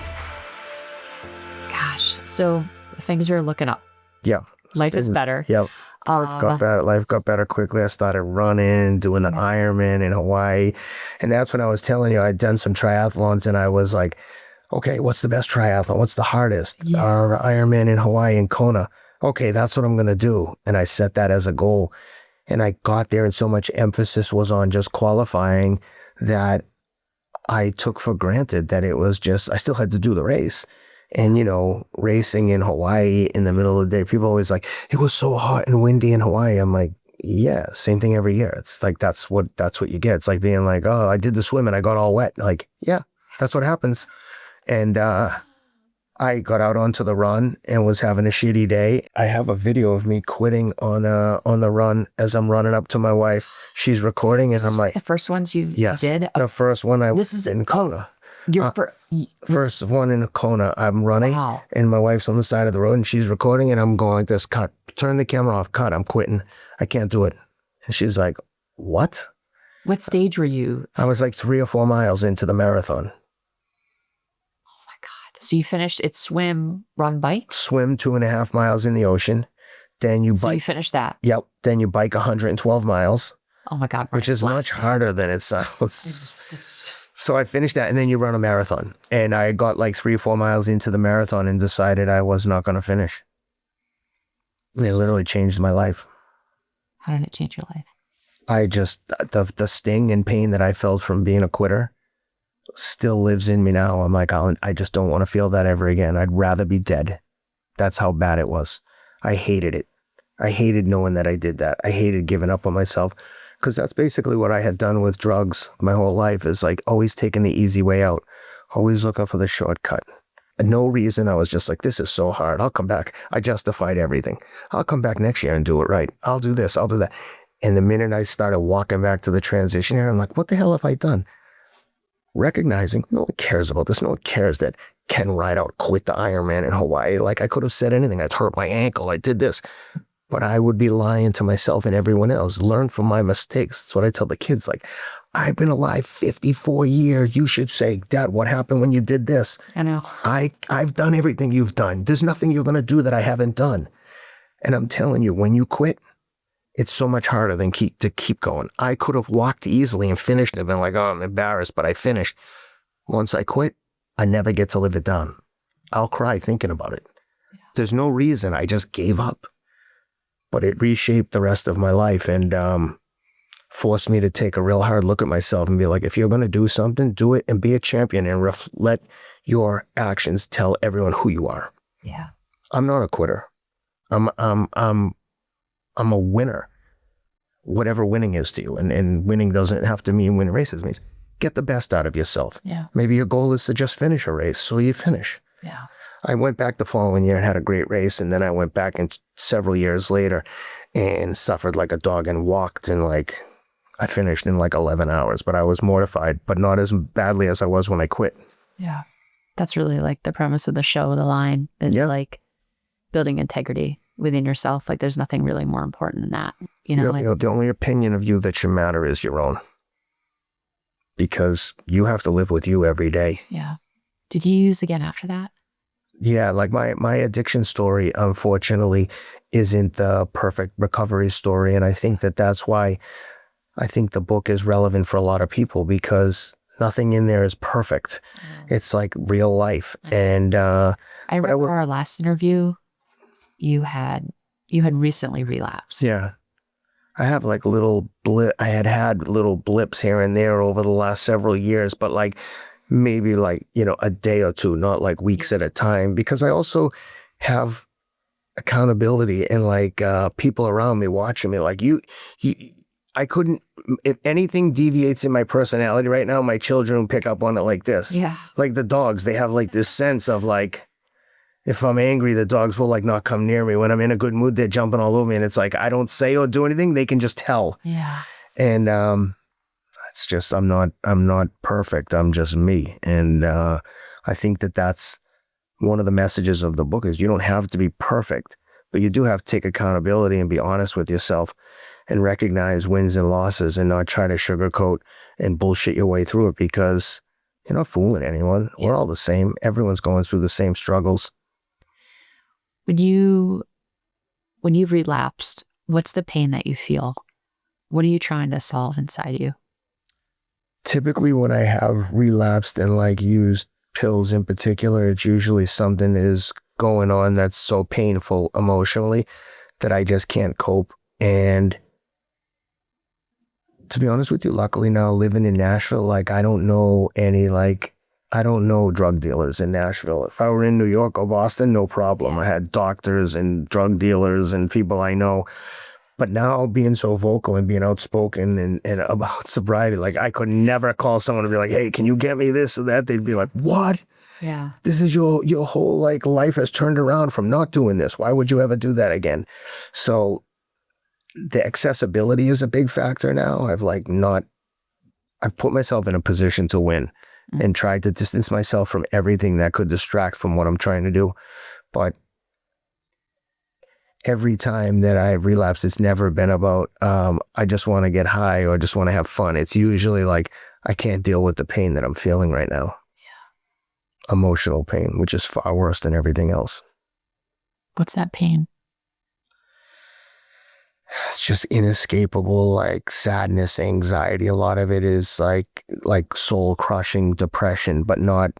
Gosh, so things are looking up. Yeah. Life is better. Yep. Life got better quickly. I started running, doing the Ironman in Hawaii. And that's when I was telling you, I'd done some triathlons, and I was like, Okay, what's the best triathlon? What's the hardest? Ironman in Hawaii and Kona. Okay, that's what I'm going to do. And I set that as a goal. And I got there and so much emphasis was on just qualifying that I took for granted that it was just, I still had to do the race. And, racing in Hawaii in the middle of the day, people always like, it was so hot and windy in Hawaii. I'm like, yeah, same thing every year. It's like, that's what you get. It's like being like, oh, I did the swim and I got all wet. Like, yeah, that's what happens. And I got out onto the run and was having a shitty day. I have a video of me quitting on the run as I'm running up to my wife. She's recording and I'm like, the first ones you did? The first one This is in Kona. Your first one in Kona. I'm running and my wife's on the side of the road and she's recording and I'm going like this, cut, turn the camera off, cut, I'm quitting. I can't do it. And she's like, what? What stage were you? I was like 3 or 4 miles into the marathon. So you finished it, swim, run, bike? Swim 2.5 miles in the ocean. Then you bike. So you finished that? Yep. Then you bike 112 miles. Oh my God. Which is much harder than it sounds. So I finished that and then you run a marathon. And I got like 3 or 4 miles into the marathon and decided I was not going to finish. It literally changed my life. How did it change your life? I just, the sting and pain that I felt from being a quitter still lives in me now. I'm like, I just don't want to feel that ever again. I'd rather be dead. That's how bad it was. I hated it. I hated knowing that I did that. I hated giving up on myself because that's basically what I had done with drugs my whole life is like always taking the easy way out, always looking for the shortcut. And no reason. I was just like, this is so hard. I'll come back. I justified everything. I'll come back next year and do it right. I'll do this. I'll do that. And the minute I started walking back to the transition area, I'm like, what the hell have I done? Recognizing no one cares about this. No one cares that Ken Rideout quit the Ironman in Hawaii. Like I could have said anything. I hurt my ankle. I did this. But I would be lying to myself and everyone else. Learn from my mistakes. That's what I tell the kids. Like, I've been alive 54 years. You should say, Dad, what happened when you did this? I know. I've done everything you've done. There's nothing you're going to do that I haven't done. And I'm telling you, when you quit, it's so much harder than to keep going. I could have walked easily and finished it and been like, oh, I'm embarrassed, but I finished. Once I quit, I never get to live it down. I'll cry thinking about it. Yeah. There's no reason. I just gave up. But it reshaped the rest of my life and forced me to take a real hard look at myself and be like, if you're going to do something, do it and be a champion and let your actions tell everyone who you are. Yeah. I'm not a quitter. I'm a winner, whatever winning is to you. And winning doesn't have to mean winning races. It means get the best out of yourself. Yeah. Maybe your goal is to just finish a race, so you finish. Yeah. I went back the following year and had a great race. And then I went back several years later and suffered like a dog and walked and I finished in 11 hours, but I was mortified, but not as badly as I was when I quit. Yeah. That's really the premise of the show, the line. It's building integrity within yourself. There's nothing really more important than that. The only opinion of you that should matter is your own. Because you have to live with you every day. Yeah. Did you use again after that? Yeah, my addiction story, unfortunately, isn't the perfect recovery story. And I think that's why I think the book is relevant for a lot of people because nothing in there is perfect. It's like real life. And I remember our last interview, you had recently relapsed. Yeah. I have I had little blips here and there over the last several years, but maybe a day or two, not weeks at a time, because I also have accountability and people around me watching me. I couldn't, if anything deviates in my personality right now, my children will pick up on it like this. Yeah. Like the dogs, they have this sense of if I'm angry, the dogs will not come near me. When I'm in a good mood, they're jumping all over me. And it's I don't say or do anything. They can just tell. Yeah. And it's just, I'm not perfect. I'm just me. And I think that's one of the messages of the book is you don't have to be perfect, but you do have to take accountability and be honest with yourself and recognize wins and losses and not try to sugarcoat and bullshit your way through it because you're not fooling anyone. Yeah. We're all the same. Everyone's going through the same struggles. When you've relapsed, what's the pain that you feel? What are you trying to solve inside you? Typically when I have relapsed and used pills in particular, it's usually something is going on that's so painful emotionally that I just can't cope. And to be honest with you, luckily now living in Nashville, like I don't know drug dealers in Nashville. If I were in New York or Boston, no problem. I had doctors and drug dealers and people I know. But now being so vocal and being outspoken and about sobriety, like I could never call someone and be like, hey, can you get me this or that? They'd be like, what? Yeah. This is your whole like life has turned around from not doing this. Why would you ever do that again? So the accessibility is a big factor now. I've put myself in a position to win and tried to distance myself from everything that could distract from what I'm trying to do. But every time that I've relapsed, it's never been about, I just want to get high or just want to have fun. It's usually like, I can't deal with the pain that I'm feeling right now. Yeah. Emotional pain, which is far worse than everything else. What's that pain? It's just inescapable, like sadness, anxiety. A lot of it is like soul crushing depression, but not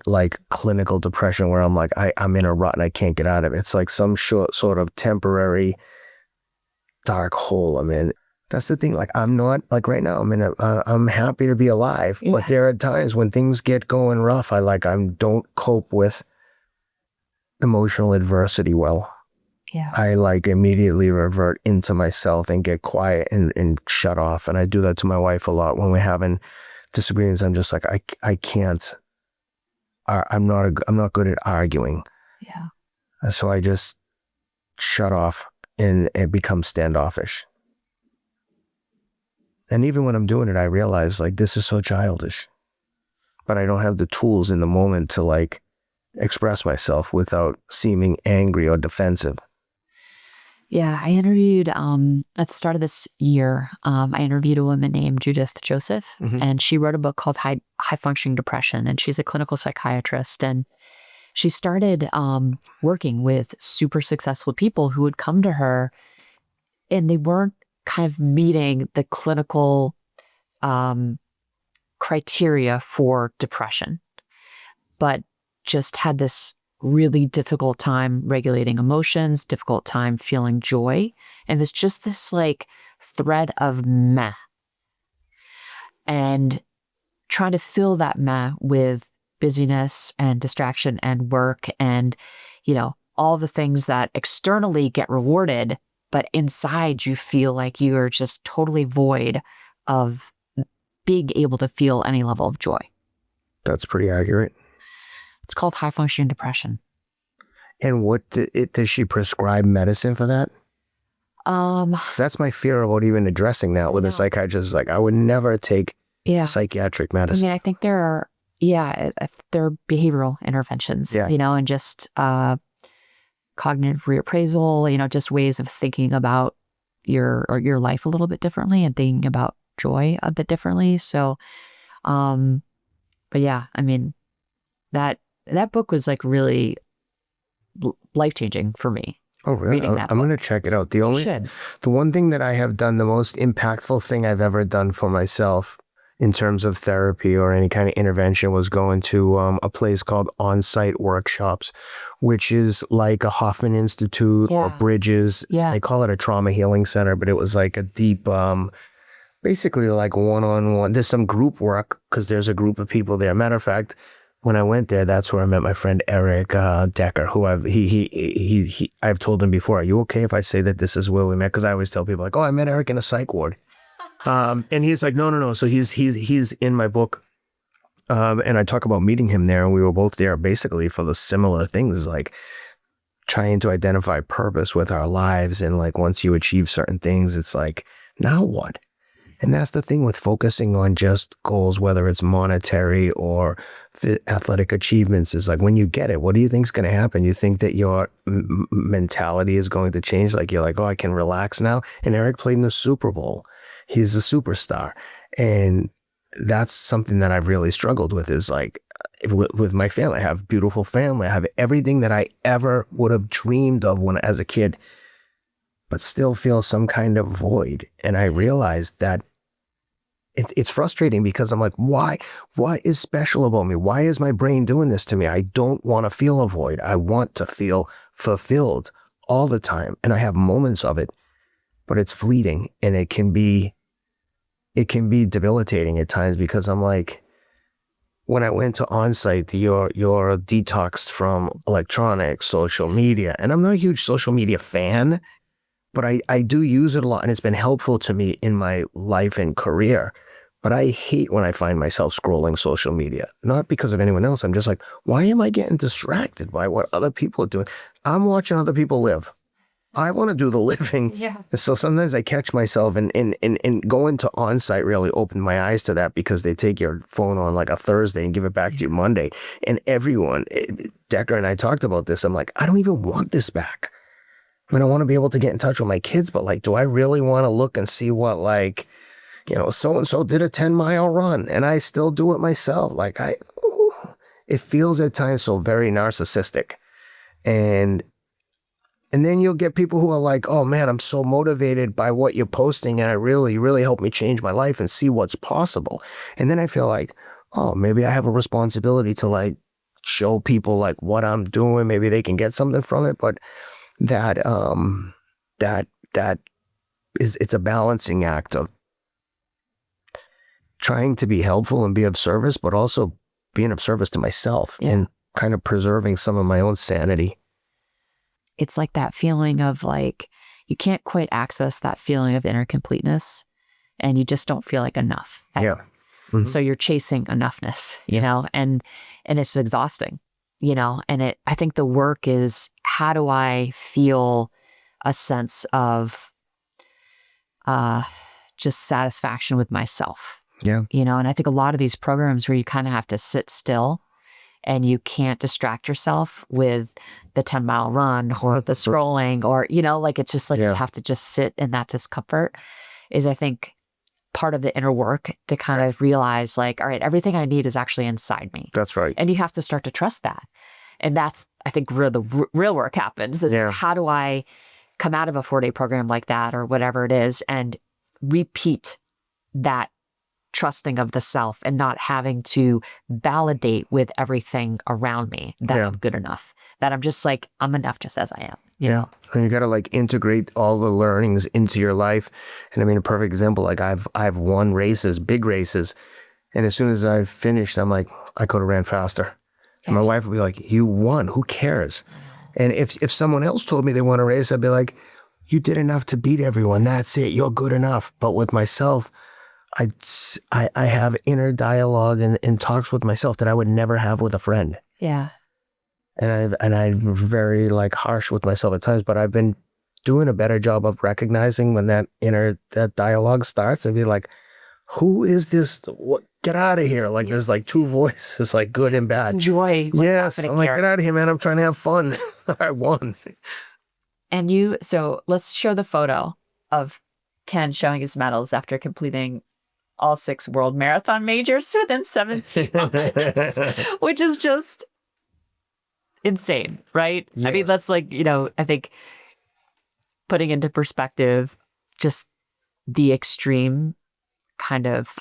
like clinical depression where I'm like, I'm in a rut and I can't get out of it. It's like some sort of temporary dark hole I'm in. That's the thing. Like I'm not like right now. I'm happy to be alive, but there are times when things get going rough. I don't cope with emotional adversity well. Yeah. I like immediately revert into myself and get quiet and shut off. And I do that to my wife a lot when we're having disagreements. I'm just like, I can't. I'm not good at arguing. Yeah. And so I just shut off and it becomes standoffish. And even when I'm doing it, I realize like this is so childish, but I don't have the tools in the moment to like express myself without seeming angry or defensive. Yeah, I interviewed, at the start of this year, I interviewed a woman named Judith Joseph, and she wrote a book called High Functioning Depression, and she's a clinical psychiatrist, and she started working with super successful people who would come to her, and they weren't kind of meeting the clinical criteria for depression, but just had this really difficult time regulating emotions, difficult time feeling joy. And there's just this like thread of meh. And trying to fill that meh with busyness and distraction and work and, all the things that externally get rewarded, but inside you feel like you are just totally void of being able to feel any level of joy. That's pretty accurate. It's called high functioning depression. And does she prescribe medicine for that? 'Cause that's my fear about even addressing that with a psychiatrist. Like I would never take psychiatric medicine. I think there are behavioral interventions, and just cognitive reappraisal, just ways of thinking about your life a little bit differently and thinking about joy a bit differently. So, but yeah, that book was like really life-changing for me. Oh, really? I'm going to check it out. The one thing that I have done, the most impactful thing I've ever done for myself in terms of therapy or any kind of intervention was going to a place called Onsite workshops, which is like a Hoffman Institute or Bridges. They call it a trauma healing center, but it was like a deep, basically like one-on-one. There's some group work because there's a group of people there. Matter of fact, when I went there, that's where I met my friend Eric Decker, who I've told him before, are you okay if I say that this is where we met? Because I always tell people like, oh, I met Eric in a psych ward. And he's like, no. So he's in my book. And I talk about meeting him there, and we were both there basically for the similar things, like trying to identify purpose with our lives. And like, once you achieve certain things, it's like, now what? And that's the thing with focusing on just goals, whether it's monetary or athletic achievements, is like when you get it, what do you think is going to happen? You think that your mentality is going to change? Like you're like, oh, I can relax now. And Eric played in the Super Bowl. He's a superstar. And that's something that I've really struggled with is like with my family. I have a beautiful family. I have everything that I ever would have dreamed of as a kid, but still feel some kind of void. And I realized that it's frustrating because I'm like, why? What is special about me? Why is my brain doing this to me? I don't want to feel a void. I want to feel fulfilled all the time. And I have moments of it, but it's fleeting, and it can be debilitating at times because I'm like, when I went to Onsite, you're detoxed from electronics, social media, and I'm not a huge social media fan, but I do use it a lot, and it's been helpful to me in my life and career. But I hate when I find myself scrolling social media, not because of anyone else. I'm just like, why am I getting distracted by what other people are doing? I'm watching other people live. I want to do the living. Yeah. So sometimes I catch myself and going to Onsite really opened my eyes to that, because they take your phone on like a Thursday and give it back to you Monday. And everyone, Decker and I talked about this. I'm like, I don't even want this back. I mean, I want to be able to get in touch with my kids, but like, do I really want to look and see what, like, you know, so-and-so did a 10-mile run and I still do it myself? Like, it feels at times so very narcissistic. And then you'll get people who are like, oh man, I'm so motivated by what you're posting, and you really helped me change my life and see what's possible. And then I feel like, oh, maybe I have a responsibility to like show people like what I'm doing. Maybe they can get something from it. But it's a balancing act of trying to be helpful and be of service, but also being of service to myself and kind of preserving some of my own sanity. It's like that feeling of like, you can't quite access that feeling of inner completeness, and you just don't feel like enough. Mm-hmm. So you're chasing enoughness, you know, and it's exhausting, you know, and I think the work is, how do I feel a sense of just satisfaction with myself? Yeah. You know, and I think a lot of these programs where you kind of have to sit still and you can't distract yourself with the 10-mile run or the scrolling, or, you know, like, it's just like you have to just sit in that discomfort, is, I think, part of the inner work to kind of realize like, all right, everything I need is actually inside me. That's right. And you have to start to trust that. And that's, I think, where the real work happens, is how do I come out of a 4-day program like that, or whatever it is, and repeat that trusting of the self, and not having to validate with everything around me that I'm good enough, that I'm just like, I'm enough just as I am. You know? And you got to like integrate all the learnings into your life. And I mean, a perfect example, like I've won races, big races. And as soon as I've finished, I'm like, I could have ran faster. And my wife would be like, you won, who cares? And if someone else told me they won a race, I'd be like, you did enough to beat everyone. That's it. You're good enough. But with myself, I have inner dialogue and talks with myself that I would never have with a friend. Yeah. And I'm very like harsh with myself at times, but I've been doing a better job of recognizing when that dialogue starts, and be like, who is this? What? Get out of here. Like there's like two voices, like good and bad. Enjoy what's happening I'm like, here. get out of here, man. I'm trying to have fun. I won. And so let's show the photo of Ken showing his medals after completing all 6 world marathon majors within 17 months, which is just insane, right? Yeah. I mean, that's like, you know, I think putting into perspective just the extreme kind of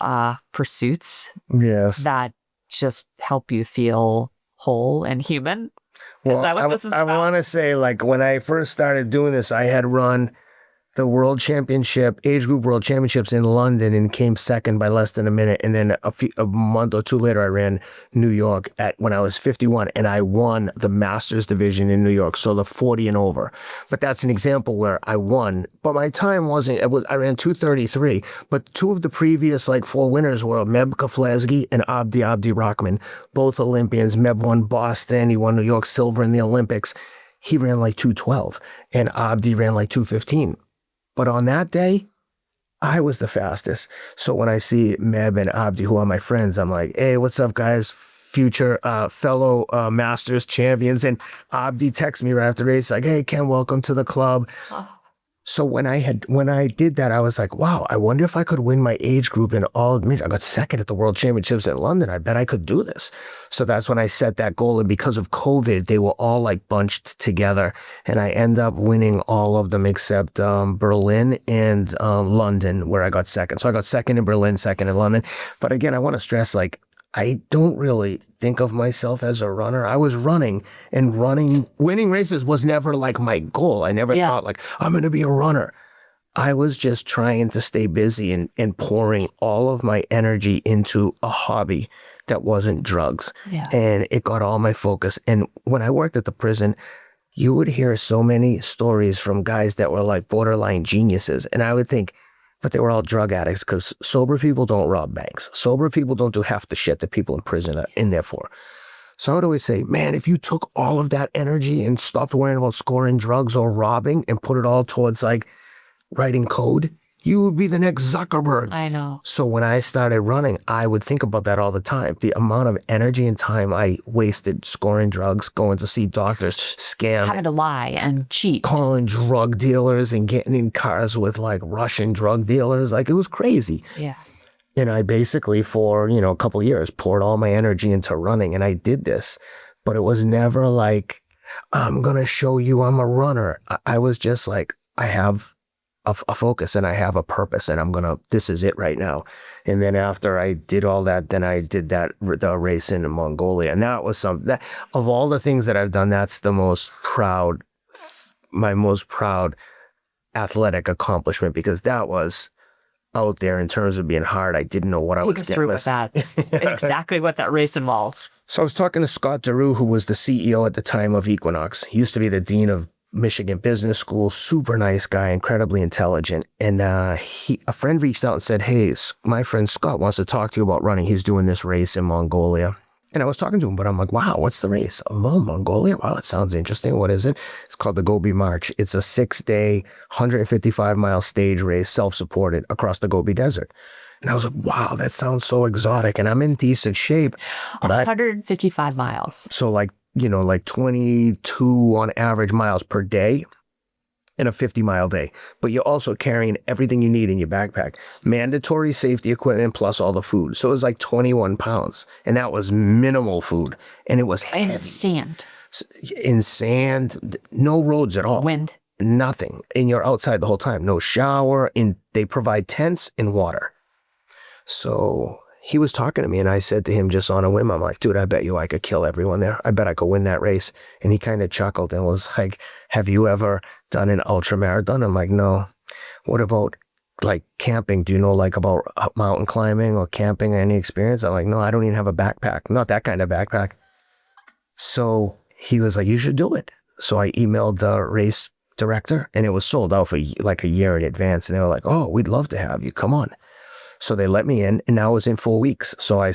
pursuits that just help you feel whole and human. Well, is that what this is about? I want to say, like, when I first started doing this, I had run the world championship, age group world championships in London, and came second by less than a minute. And then a month or two later, I ran New York when I was 51, and I won the Masters division in New York. So the 40 and over. But that's an example where I won. But my time I ran 2:33. But 2 of the previous 4 winners were Meb Keflezighi and Abdi Rahman, both Olympians. Meb won Boston. He won New York silver in the Olympics. He ran 2:12, and Abdi ran 2:15. But on that day, I was the fastest. So when I see Meb and Abdi, who are my friends, I'm like, hey, what's up, guys? Future fellow Masters champions. And Abdi texts me right after the race, like, hey, Ken, welcome to the club. So when I did that, I was like, wow, I wonder if I could win my age group in all admission. I got second at the World Championships in London. I bet I could do this. So that's when I set that goal. And because of COVID, they were all like bunched together. And I end up winning all of them except Berlin and London, where I got second. So I got second in Berlin, second in London. But again, I want to stress, like, I don't really think of myself as a runner. I was running, and winning races was never like my goal. I never thought like, I'm going to be a runner. I was just trying to stay busy and pouring all of my energy into a hobby that wasn't drugs. Yeah. And it got all my focus. And when I worked at the prison, you would hear so many stories from guys that were like borderline geniuses. And I would think, but they were all drug addicts, because sober people don't rob banks. Sober people don't do half the shit that people in prison are in there for. So I would always say, man, if you took all of that energy and stopped worrying about scoring drugs or robbing and put it all towards like writing code, you would be the next Zuckerberg. I know. So when I started running, I would think about that all the time. The amount of energy and time I wasted scoring drugs, going to see doctors, scam, Having to lie and cheat. calling drug dealers and getting in cars with like Russian drug dealers. Like, it was crazy. Yeah. And I basically, for, a couple of years, poured all my energy into running, and I did this, but it was never like, I'm going to show you I'm a runner. I was just like, I have a focus and I have a purpose, and this is it right now. And then after I did all that, then I did the race in Mongolia. And that was that of all the things that I've done, that's my most proud athletic accomplishment, because that was out there in terms of being hard. I didn't know what I was Take us through with that. Exactly what that race involves. So I was talking to Scott Deroux, who was the CEO at the time of Equinox. He used to be the dean of Michigan Business School, super nice guy, incredibly intelligent. And a friend reached out and said, hey, my friend Scott wants to talk to you about running. He's doing this race in Mongolia. And I was talking to him, but I'm like, wow, what's the race? Oh, Mongolia? Wow, that sounds interesting. What is it? It's called the Gobi March. It's a 6-day, 155-mile stage race, self-supported, across the Gobi Desert. And I was like, wow, that sounds so exotic. And I'm in decent shape. 155 miles. So like 22 on average miles per day in a 50-mile day. But you're also carrying everything you need in your backpack. Mandatory safety equipment plus all the food. So it was like 21 pounds. And that was minimal food. And it was heavy. And sand. In sand, no roads at all. Wind. Nothing. And you're outside the whole time. No shower. And they provide tents and water. So he was talking to me, and I said to him just on a whim, I'm like, dude, I bet you I could kill everyone there. I bet I could win that race. And he kind of chuckled and was like, have you ever done an ultramarathon? I'm like, no. What about like camping? Do you know like about mountain climbing or camping or any experience? I'm like, no, I don't even have a backpack. Not that kind of backpack. So he was like, you should do it. So I emailed the race director, and it was sold out for like a year in advance. And they were like, oh, we'd love to have you. Come on. So they let me in, and now it was in 4 weeks. So I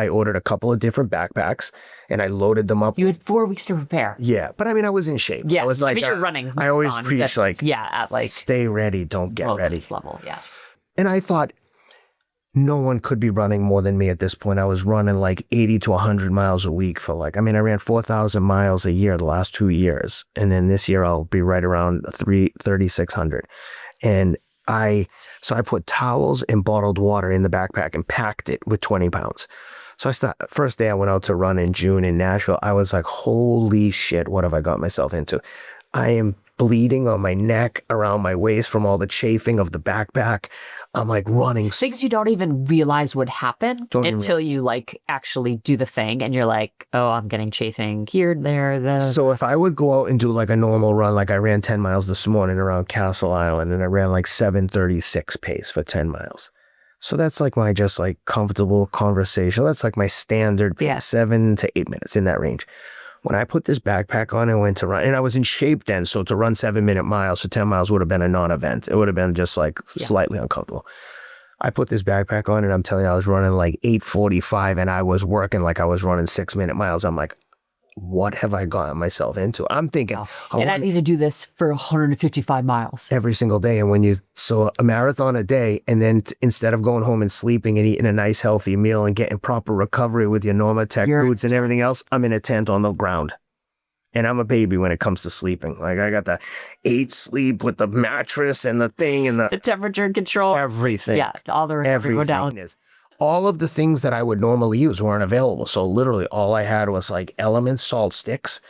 ordered a couple of different backpacks, and I loaded them up. You had 4 weeks to prepare. Yeah, but I mean, I was in shape. Yeah, I was like, but you're running. I always preach at like stay ready, don't get ready. This level, yeah. And I thought no one could be running more than me at this point. I was running like 80 to 100 miles a week for I ran 4,000 miles a year the last 2 years. And then this year I'll be right around 3,600. And I put towels and bottled water in the backpack and packed it with 20 pounds. So first day I went out to run in June in Nashville, I was like, holy shit, what have I got myself into? I am bleeding on my neck, around my waist from all the chafing of the backpack. I'm like running. Things you don't even realize would happen until you like actually do the thing, and you're like, oh, I'm getting chafing here, there. So if I would go out and do like a normal run, like I ran 10 miles this morning around Castle Island, and I ran like 7:36 pace for 10 miles. So that's like my just like comfortable conversation. That's like my standard pace, 7 to 8 minutes in that range. When I put this backpack on and went to run, and I was in shape then, so to run 7-minute miles for 10 miles would have been a non-event. It would have been just like slightly uncomfortable. I put this backpack on, and I'm telling you, I was running like 8:45, and I was working like I was running 6-minute miles. I'm like, what have I gotten myself into? I'm thinking, I need to do this for 155 miles every single day. And so a marathon a day, and then instead of going home and sleeping and eating a nice healthy meal and getting proper recovery with your Normatec boots and everything else, I'm in a tent on the ground. And I'm a baby when it comes to sleeping. Like I got the 8 sleep with the mattress and the thing and the temperature control. Everything. Yeah, all the recovery go down. Everything is. All of the things that I would normally use weren't available. So literally all I had was like Element salt sticks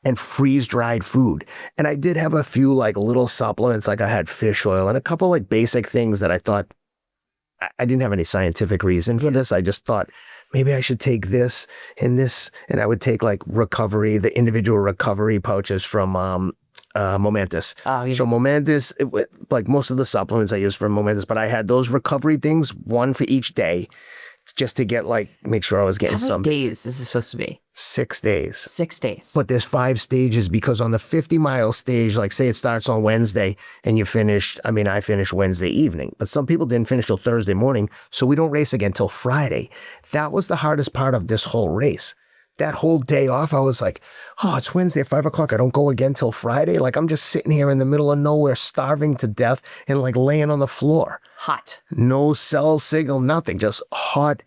and freeze-dried food. And I did have a few like little supplements, like I had fish oil and a couple like basic things that I thought, I didn't have any scientific reason for this. I just thought maybe I should take this, and I would take like the individual recovery pouches from Momentus. Oh, yeah. So Momentus, like most of the supplements I use from Momentus, but I had those recovery things, one for each day, just to get make sure I was getting How many days is this supposed to be? 6 days. 6 days. But there's 5 stages because on the 50-mile stage, like say it starts on Wednesday and I finished Wednesday evening, but some people didn't finish till Thursday morning, so we don't race again till Friday. That was the hardest part of this whole race. That whole day off, I was like, oh, it's Wednesday at 5 o'clock. I don't go again till Friday. Like I'm just sitting here in the middle of nowhere, starving to death and like laying on the floor. Hot. No cell signal, nothing, just hot.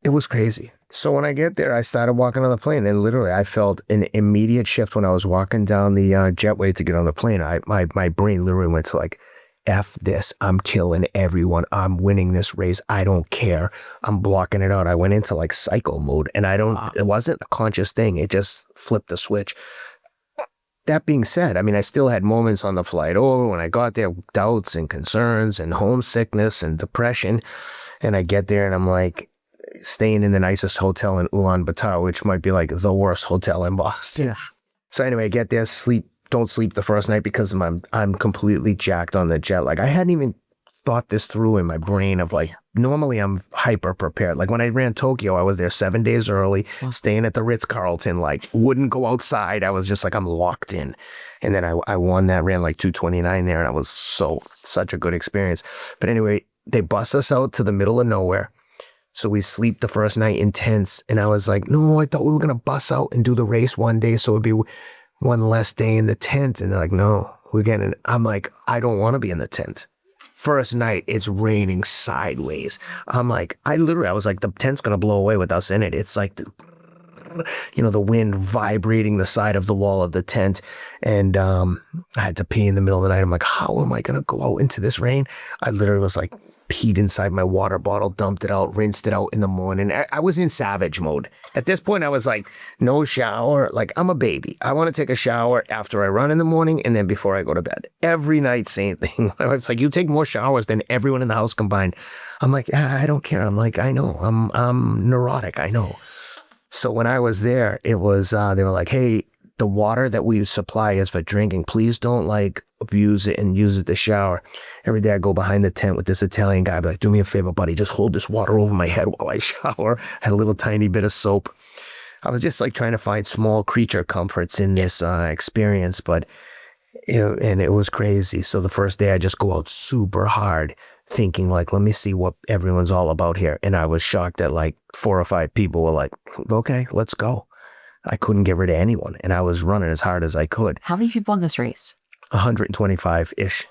It was crazy. So when I get there, I started walking on the plane, and literally I felt an immediate shift when I was walking down the jetway to get on the plane. My brain literally went to like, F this, I'm killing everyone. I'm winning this race. I don't care. I'm blocking it out. I went into like psycho mode, and it wasn't a conscious thing. It just flipped the switch. That being said, I still had moments on the flight over when I got there, doubts and concerns and homesickness and depression. And I get there and I'm like staying in the nicest hotel in Ulaanbaatar, which might be like the worst hotel in Boston. Yeah. So anyway, I get there, don't sleep the first night because I'm completely jacked on the jet lag. I hadn't even thought this through in my brain of like, normally I'm hyper prepared. Like when I ran Tokyo, I was there 7 days early, staying at the Ritz-Carlton, like wouldn't go outside. I was just like, I'm locked in. And then I won that, ran like 2:29 there, and it was such a good experience. But anyway, they bus us out to the middle of nowhere. So we sleep the first night in tents. And I was like, no, I thought we were going to bus out and do the race one day. So it'd be one less day in the tent. And they're like, no, I'm like, I don't want to be in the tent. First night, it's raining sideways. I'm like, I was like, the tent's going to blow away with us in it. It's like, the wind vibrating the side of the wall of the tent. And I had to pee in the middle of the night. I'm like, how am I going to go out into this rain? I literally was like, peed inside my water bottle, dumped it out, rinsed it out in the morning. I was in savage mode. At this point, I was like, no shower. Like, I'm a baby. I want to take a shower after I run in the morning and then before I go to bed. Every night, same thing. I was like, you take more showers than everyone in the house combined. I'm like, I don't care. I'm like, I know. I'm neurotic. I know. So when I was there, it was, they were like, hey, the water that we supply is for drinking. Please don't abuse it and use it to shower. Every day I go behind the tent with this Italian guy. I'd be like, do me a favor, buddy. Just hold this water over my head while I shower. I had a little tiny bit of soap. I was just like trying to find small creature comforts in this experience, but and it was crazy. So the first day I just go out super hard thinking like, let me see what everyone's all about here. And I was shocked that like 4 or 5 people were like, okay, let's go. I couldn't get rid of anyone, and I was running as hard as I could. How many people on this race? 125-ish.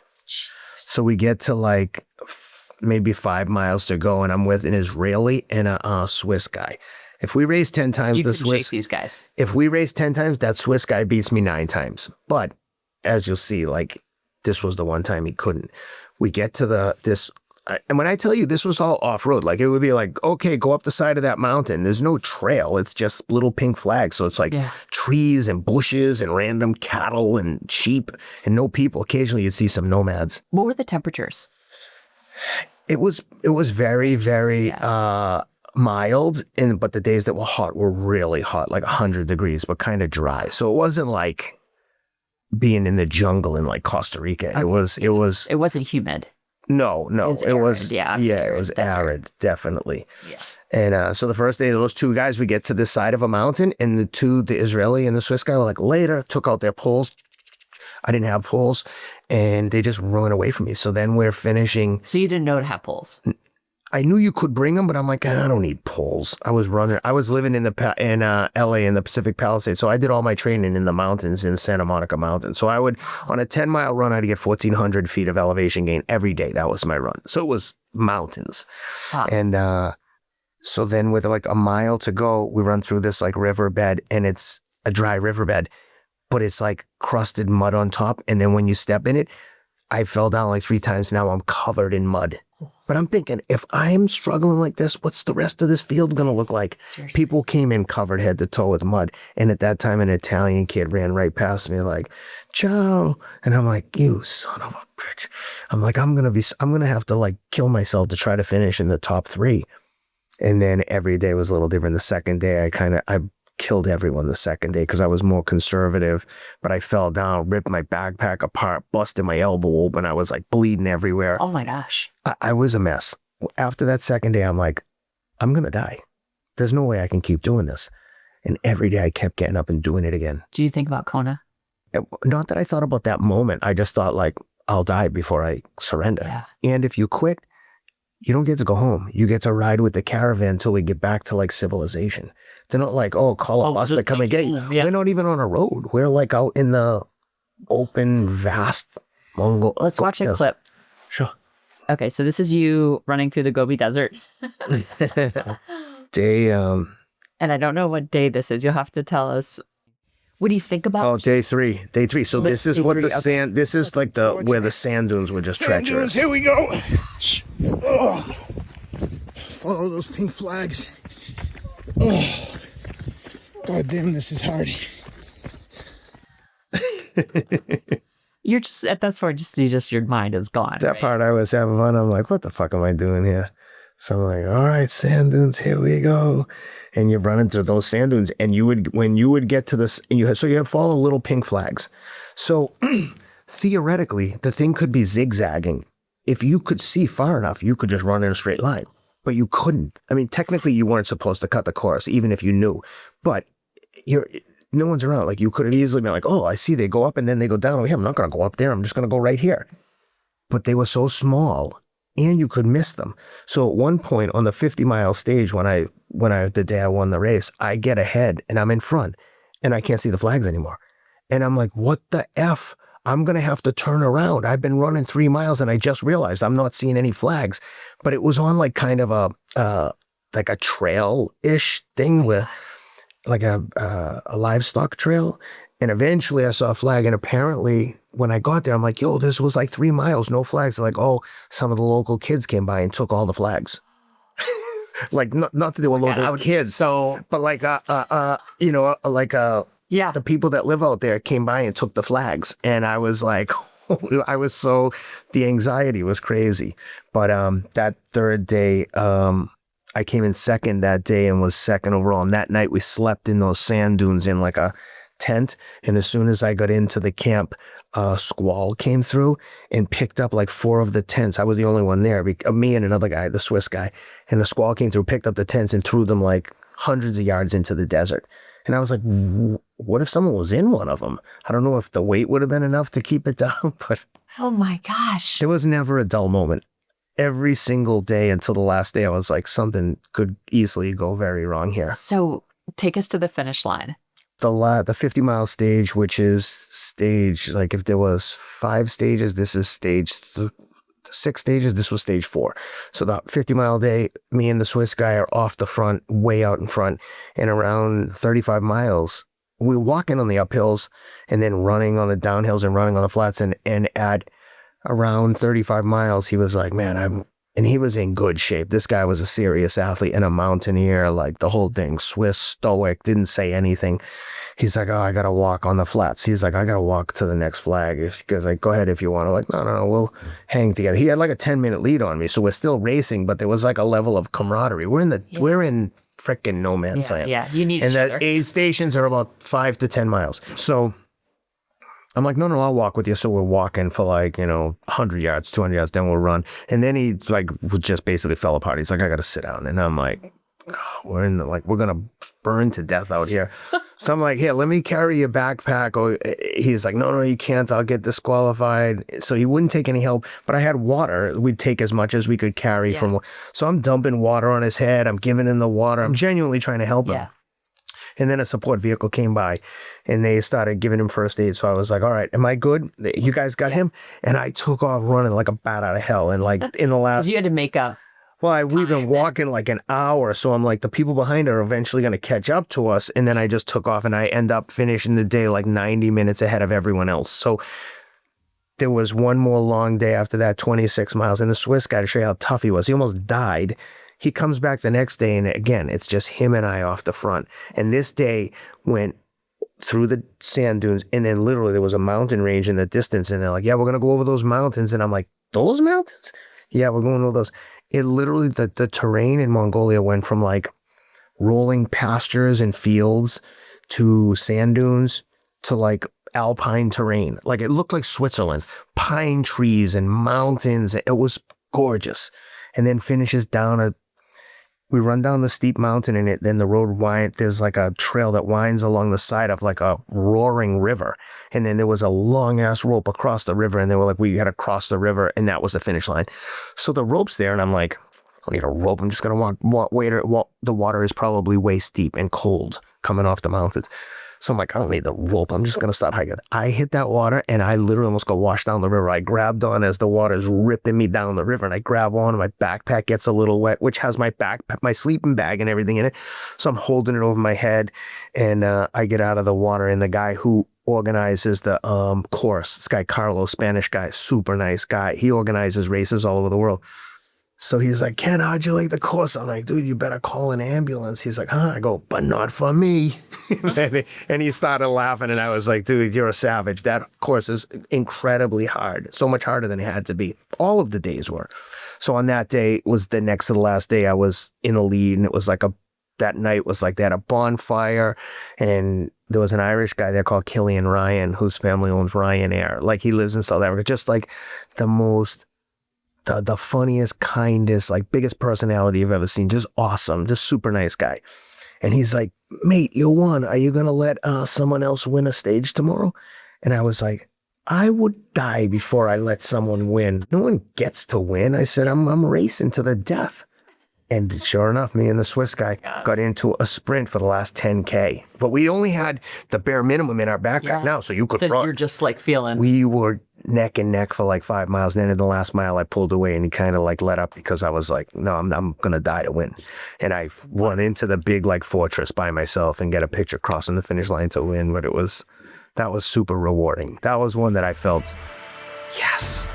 So we get to like maybe 5 miles to go, and I'm with an Israeli and a Swiss guy. If we race 10 times, these guys. If we race 10 times, that Swiss guy beats me 9 times. But as you'll see, like this was the one time he couldn't. We get to and when I tell you this was all off-road, like it would be like, okay, go up the side of that mountain. There's no trail. It's just little pink flags. So it's like trees and bushes and random cattle and sheep and no people. Occasionally you'd see some nomads. What were the temperatures? It was very, very mild, but the days that were hot were really hot, like 100 degrees, but kind of dry. So it wasn't like being in the jungle in like Costa Rica. Okay. It wasn't humid. No, it was arid, arid, definitely. Yeah. And so the first day, those 2 guys, we get to the side of a mountain, and the Israeli and the Swiss guy were like, later, took out their poles. I didn't have poles, and they just ran away from me. So then we're finishing. So you didn't know to have poles? I knew you could bring them, but I'm like, I don't need poles. I was living in LA in the Pacific Palisades. So I did all my training in the mountains, in the Santa Monica Mountains. So I would, on a 10-mile run, I'd get 1,400 feet of elevation gain every day. That was my run. So it was mountains. Huh. And so then with like a mile to go, we run through this like riverbed, and it's a dry riverbed. but it's like crusted mud on top. And then when you step in it, I fell down like 3 times. Now I'm covered in mud. But I'm thinking, if I'm struggling like this, what's the rest of this field going to look like? Seriously. People came in covered head to toe with mud. And at that time, an Italian kid ran right past me like, ciao. And I'm like, you son of a bitch. I'm like, I'm going to have to like kill myself to try to finish in the top 3. And then every day was a little different. The second day, I killed everyone the second day because I was more conservative, but I fell down, ripped my backpack apart, busted my elbow open. I was like bleeding everywhere. Oh my gosh. I was a mess. After that second day, I'm like, I'm going to die. There's no way I can keep doing this. And every day I kept getting up and doing it again. Do you think about Kona? Not that I thought about that moment. I just thought like, I'll die before I surrender. Yeah. And if you quit, you don't get to go home. You get to ride with the caravan until we get back to like civilization. They're not like, oh, call a bus to come and get you. Yeah. We're not even on a road. We're like out in the open, vast Mongol. Let's watch a clip. Sure. Okay, so this is you running through the Gobi Desert. Day, And I don't know what day this is. You'll have to tell us. What do you think about? Oh, day 3. Day 3. So this is what the sand. This is like where the sand dunes were just treacherous. Here we go. Oh. Follow those pink flags. Oh. God damn, this is hard. You're just at that point, just your mind is gone. That right? part I was having fun. I'm like, what the fuck am I doing here? So I'm like, all right, sand dunes, here we go. And you're running through those sand dunes, and when you would get to this, and you had follow little pink flags. So theoretically, the thing could be zigzagging. If you could see far enough, you could just run in a straight line, but you couldn't. I mean, technically, you weren't supposed to cut the course, even if you knew. But no one's around. Like, you could have easily been like, oh, I see they go up and then they go down over here. I'm not going to go up there. I'm just going to go right here. But they were so small, and you could miss them. So at one point on the 50-mile stage, the day I won the race, I get ahead and I'm in front and I can't see the flags anymore. And I'm like, what the F? I'm going to have to turn around. I've been running 3 miles and I just realized I'm not seeing any flags. But it was on like kind of like a trail-ish thing with like a livestock trail. And eventually I saw a flag, and apparently when I got there, I'm like, yo, this was like 3 miles, no flags. They're like, oh, some of the local kids came by and took all the flags. Like, not that they were local kids, but like, the people that live out there came by and took the flags. And I was like, the anxiety was crazy. But that third day, I came in second that day and was second overall. And that night we slept in those sand dunes in like a tent, and as soon as I got into the camp, a squall came through and picked up like 4 of the tents. I was the only one there, me and another guy, the Swiss guy, and the squall came through, picked up the tents and threw them like hundreds of yards into the desert. And I was like, what if someone was in one of them? I don't know if the weight would have been enough to keep it down, but Oh my gosh. there was never a dull moment. Every single day until the last day, I was like, something could easily go very wrong here. So take us to the finish line. The 50-mile stage, which is stage, like if there was 5 stages, this is stage 6 stages, this was stage 4. So the 50-mile day, me and the Swiss guy are off the front, way out in front, and around 35 miles, we're walking on the uphills and then running on the downhills and running on the flats. And at around 35 miles, he was like, man, and he was in good shape. This guy was a serious athlete and a mountaineer, like the whole thing, Swiss, stoic, didn't say anything. He's like, oh, I got to walk on the flats. He's like, I got to walk to the next flag. Because like, go ahead if you want. I'm like, no, we'll hang together. He had like a 10-minute lead on me. So we're still racing, but there was like a level of camaraderie. We're in frickin' no man's land. Yeah, you need each other. other. And the aid stations are about 5 to 10 miles. So I'm like, no, I'll walk with you. So we're walking for like, 100 yards, 200 yards, then we'll run. And then he like just basically fell apart. He's like, I got to sit down. And I'm like, we're going to burn to death out here. So I'm like, here, let me carry your backpack. Or he's like, no, you can't. I'll get disqualified. So he wouldn't take any help. But I had water. We'd take as much as we could carry from. So I'm dumping water on his head. I'm giving him the water. I'm genuinely trying to help him. And then a support vehicle came by and they started giving him first aid. So I was like, all right, am I good? You guys got him? And I took off running like a bat out of hell. And like in the last... You had to make up. Well, we've been walking like an hour, so I'm like, the people behind are eventually going to catch up to us. And then I just took off and I end up finishing the day like 90 minutes ahead of everyone else. So there was one more long day after that, 26 miles. And the Swiss guy, to show you how tough he was, he almost died. He comes back the next day, and again, it's just him and I off the front. And this day went through the sand dunes, and then literally there was a mountain range in the distance, and they're like, yeah, we're going to go over those mountains. And I'm like, those mountains? Yeah, we're going over those. It literally, the terrain in Mongolia went from like rolling pastures and fields to sand dunes to like alpine terrain. Like it looked like Switzerland, pine trees and mountains. It was gorgeous. And then finishes down we run down the steep mountain, and then the road there's like a trail that winds along the side of like a roaring river. And then there was a long ass rope across the river, and they were like, we had to cross the river, and that was the finish line. So the rope's there, and I'm like, I don't need a rope. I'm just going to walk. The water is probably waist deep and cold coming off the mountains. So I'm like, I don't need the rope. I'm just going to start hiking. I hit that water, and I literally almost got washed down the river. I grabbed on as the water's ripping me down the river, and I grab on, and my backpack gets a little wet, which has my sleeping bag and everything in it. So I'm holding it over my head, and I get out of the water, and the guy who organizes the course, this guy Carlos, Spanish guy, super nice guy. He organizes races all over the world. So he's like, Ken, how'd you like the course? I'm like, dude, you better call an ambulance. He's like, huh? I go, but not for me. And he started laughing, and I was like, dude, you're a savage. That course is incredibly hard, so much harder than it had to be. All of the days were. So on that day, was the next to the last day, I was in a lead, and it was like that night was like they had a bonfire, and there was an Irish guy there called Killian Ryan, whose family owns Ryanair. Like he lives in South Africa, just like the funniest, kindest, like biggest personality you've ever seen. Just awesome, just super nice guy. And he's like, mate, you won. Are you going to let someone else win a stage tomorrow? And I was like, I would die before I let someone win. No one gets to win. I said, I'm racing to the death. And sure enough, me and the Swiss guy got into a sprint for the last 10K. But we only had the bare minimum in our backpack now, so you could run. You're just like feeling. We were neck and neck for like 5 miles. And then in the last mile, I pulled away, and he kind of like let up because I was like, no, I'm going to die to win. And I run into the big like fortress by myself and get a picture crossing the finish line to win. But that was super rewarding. That was one that I felt, yes.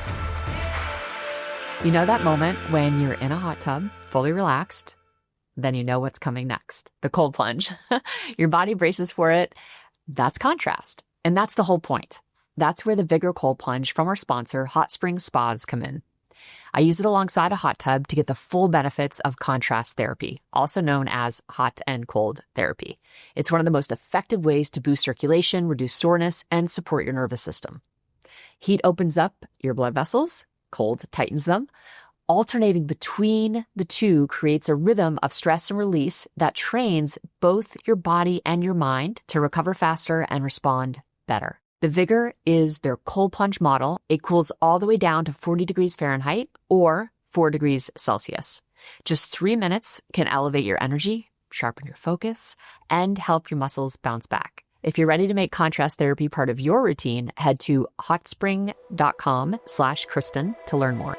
You know that moment when you're in a hot tub, fully relaxed, then you know what's coming next. The cold plunge. Your body braces for it. That's contrast. And that's the whole point. That's where the Vigor Cold Plunge from our sponsor, Hot Springs Spas, come in. I use it alongside a hot tub to get the full benefits of contrast therapy, also known as hot and cold therapy. It's one of the most effective ways to boost circulation, reduce soreness, and support your nervous system. Heat opens up your blood vessels, cold tightens them. Alternating between the two creates a rhythm of stress and release that trains both your body and your mind to recover faster and respond better. The Vigor is their cold plunge model. It cools all the way down to 40 degrees Fahrenheit or 4 degrees Celsius. Just 3 minutes can elevate your energy, sharpen your focus, and help your muscles bounce back. If you're ready to make contrast therapy part of your routine, head to hotspring.com/Kristen to learn more.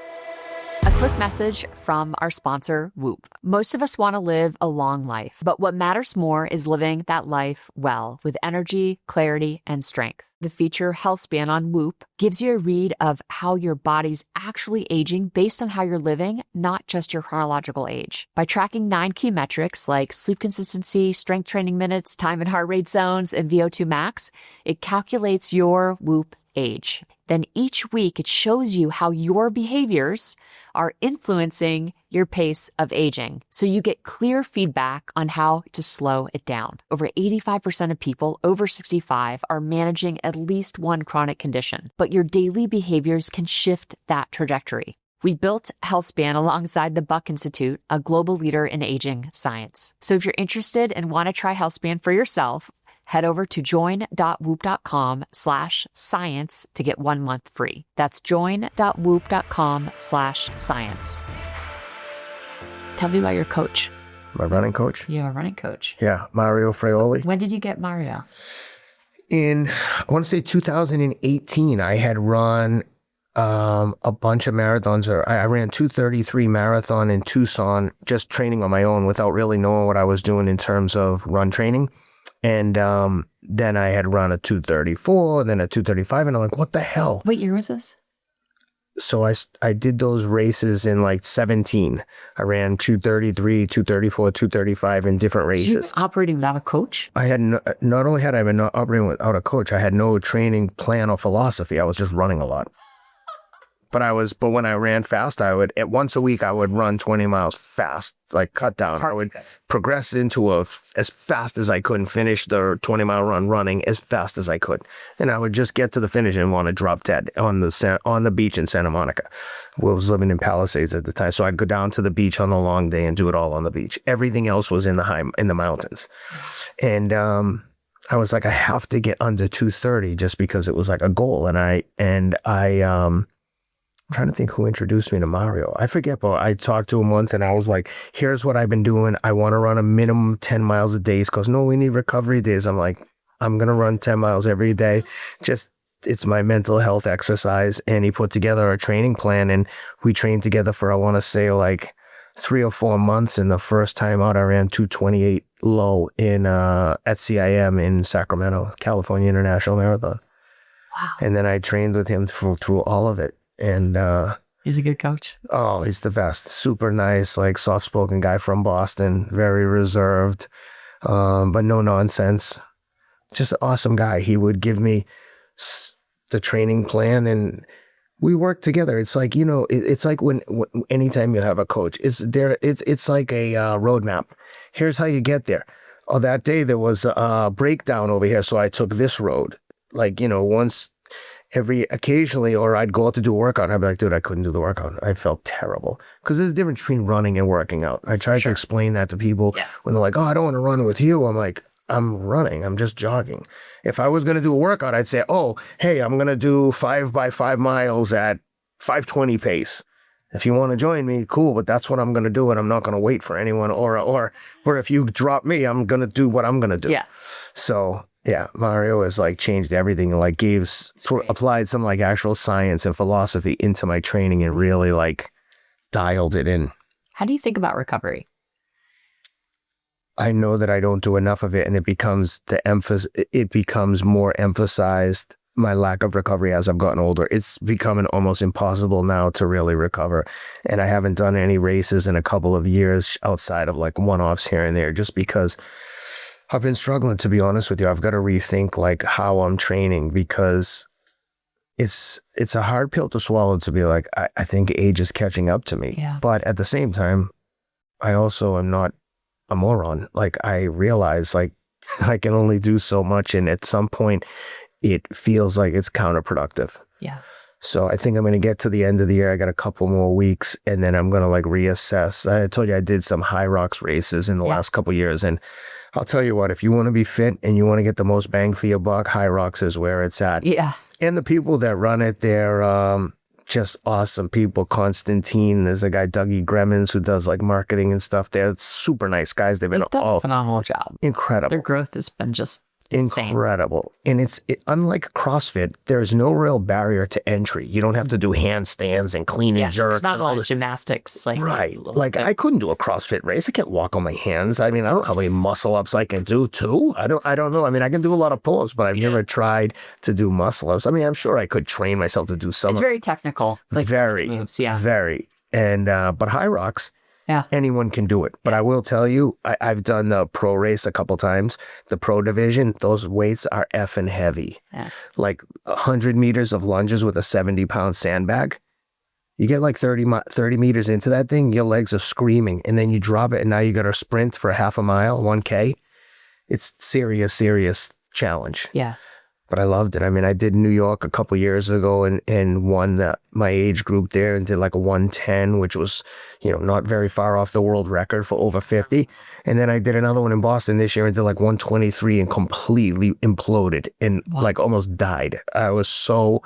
A quick message from our sponsor, Whoop. Most of us want to live a long life, but what matters more is living that life well with energy, clarity, and strength. The feature HealthSpan on Whoop gives you a read of how your body's actually aging based on how you're living, not just your chronological age. By tracking 9 key metrics like sleep consistency, strength training minutes, time and heart rate zones, and VO2 max, it calculates your Whoop age. Then each week it shows you how your behaviors are influencing your pace of aging. So you get clear feedback on how to slow it down. Over 85% of people over 65 are managing at least one chronic condition, but your daily behaviors can shift that trajectory. We built HealthSpan alongside the Buck Institute, a global leader in aging science. So if you're interested and want to try HealthSpan for yourself, head over to join.whoop.com/science to get 1 month free. That's join.whoop.com/science. Tell me about your coach. My running coach? You're a running coach. Yeah, Mario Fraioli. When did you get Mario? I want to say 2018, I had run A bunch of marathons. I ran 2:33 marathon in Tucson, just training on my own without really knowing what I was doing in terms of run training. And then I had run a 2:34, then a 2:35, and I'm like, what the hell? What year was this? So I did those races in like 17. I ran 2:33, 2:34, 2:35 in different So you were races. operating without a coach? I had not only had I been operating without a coach, I had no training plan or philosophy. I was just running a lot. But when I ran fast, once a week, I would run 20 miles fast, like cut down. I would progress into as fast as I could and finish the 20-mile run running as fast as I could. And I would just get to the finish and want to drop dead on the beach in Santa Monica. I was living in Palisades at the time. So I'd go down to the beach on the long day and do it all on the beach. Everything else was in the mountains. And, I was like, I have to get under 2:30 just because it was like a goal. And I'm trying to think who introduced me to Mario. I forget, but I talked to him once and I was like, here's what I've been doing. I want to run a minimum 10 miles a day. He goes, no, we need recovery days. I'm like, I'm going to run 10 miles every day. It's my mental health exercise. And he put together a training plan and we trained together for, I want to say like 3 or 4 months. And the first time out, I ran 2:28 low at CIM in Sacramento, California International Marathon. Wow. And then I trained with him through all of it. And he's a good coach. Oh, he's the best. Super nice, like soft-spoken guy from Boston. Very reserved, but no nonsense. Just an awesome guy. He would give me the training plan, and we worked together. It's like, it's like when anytime you have a coach, it's like a roadmap. Here's how you get there. Oh, that day there was a breakdown over here, so I took this road. Like, once occasionally, or I'd go out to do a workout and I'd be like, dude, I couldn't do the workout. I felt terrible. Because there's a difference between running and working out. I tried to explain that to people when they're like, oh, I don't want to run with you. I'm like, I'm running. I'm just jogging. If I was going to do a workout, I'd say, oh, hey, I'm going to do 5 by 5 miles at 5:20 pace. If you want to join me, cool, but that's what I'm going to do, and I'm not going to wait for anyone. Or if you drop me, I'm going to do what I'm going to do. Yeah. So... yeah, Mario has like changed everything and like applied some like actual science and philosophy into my training and really like dialed it in. How do you think about recovery? I know that I don't do enough of it, and it becomes more emphasized, my lack of recovery as I've gotten older. It's becoming almost impossible now to really recover. And I haven't done any races in a couple of years outside of like one-offs here and there, just because I've been struggling, to be honest with you. I've got to rethink like how I'm training, because it's a hard pill to swallow to be like, I think age is catching up to me. Yeah. But at the same time, I also am not a moron. Like, I realize like I can only do so much, and at some point it feels like it's counterproductive. Yeah. So I think I'm going to get to the end of the year. I got a couple more weeks, and then I'm going to like reassess. I told you I did some Hyrox races in the last couple of years, and I'll tell you what, if you want to be fit and you want to get the most bang for your buck, Hyrox is where it's at. Yeah. And the people that run it, they're just awesome people. Constantine, there's a guy, Dougie Gremmons, who does like marketing and stuff. They're super nice guys. They've been done a phenomenal job. Incredible. Their growth has been just insane. Incredible. And unlike CrossFit, there's no real barrier to entry. You don't have to do handstands and clean and jerk. It's not and all all the this. gymnastics. Right. Like, I couldn't do a CrossFit race. I can't walk on my hands. I mean, I don't know how many muscle ups I can do too. I don't know. I mean, I can do a lot of pull-ups, but I've never tried to do muscle ups. I mean, I'm sure I could train myself to do some. It's very technical. Like very moves, very. And but Hyrox, anyone can do it. But I will tell you, I've done the pro race a couple times. The pro division, those weights are effing heavy. Yeah. Like 100 meters of lunges with a 70-pound sandbag. You get like 30 meters into that thing, your legs are screaming. And then you drop it, and now you got to sprint for half a mile, 1K. It's serious challenge. Yeah. But I loved it. I mean, I did New York a couple years ago and won my age group there and did like a 110, which was, not very far off the world record for over 50. And then I did another one in Boston this year and did like 123 and completely imploded and like almost died. I was so,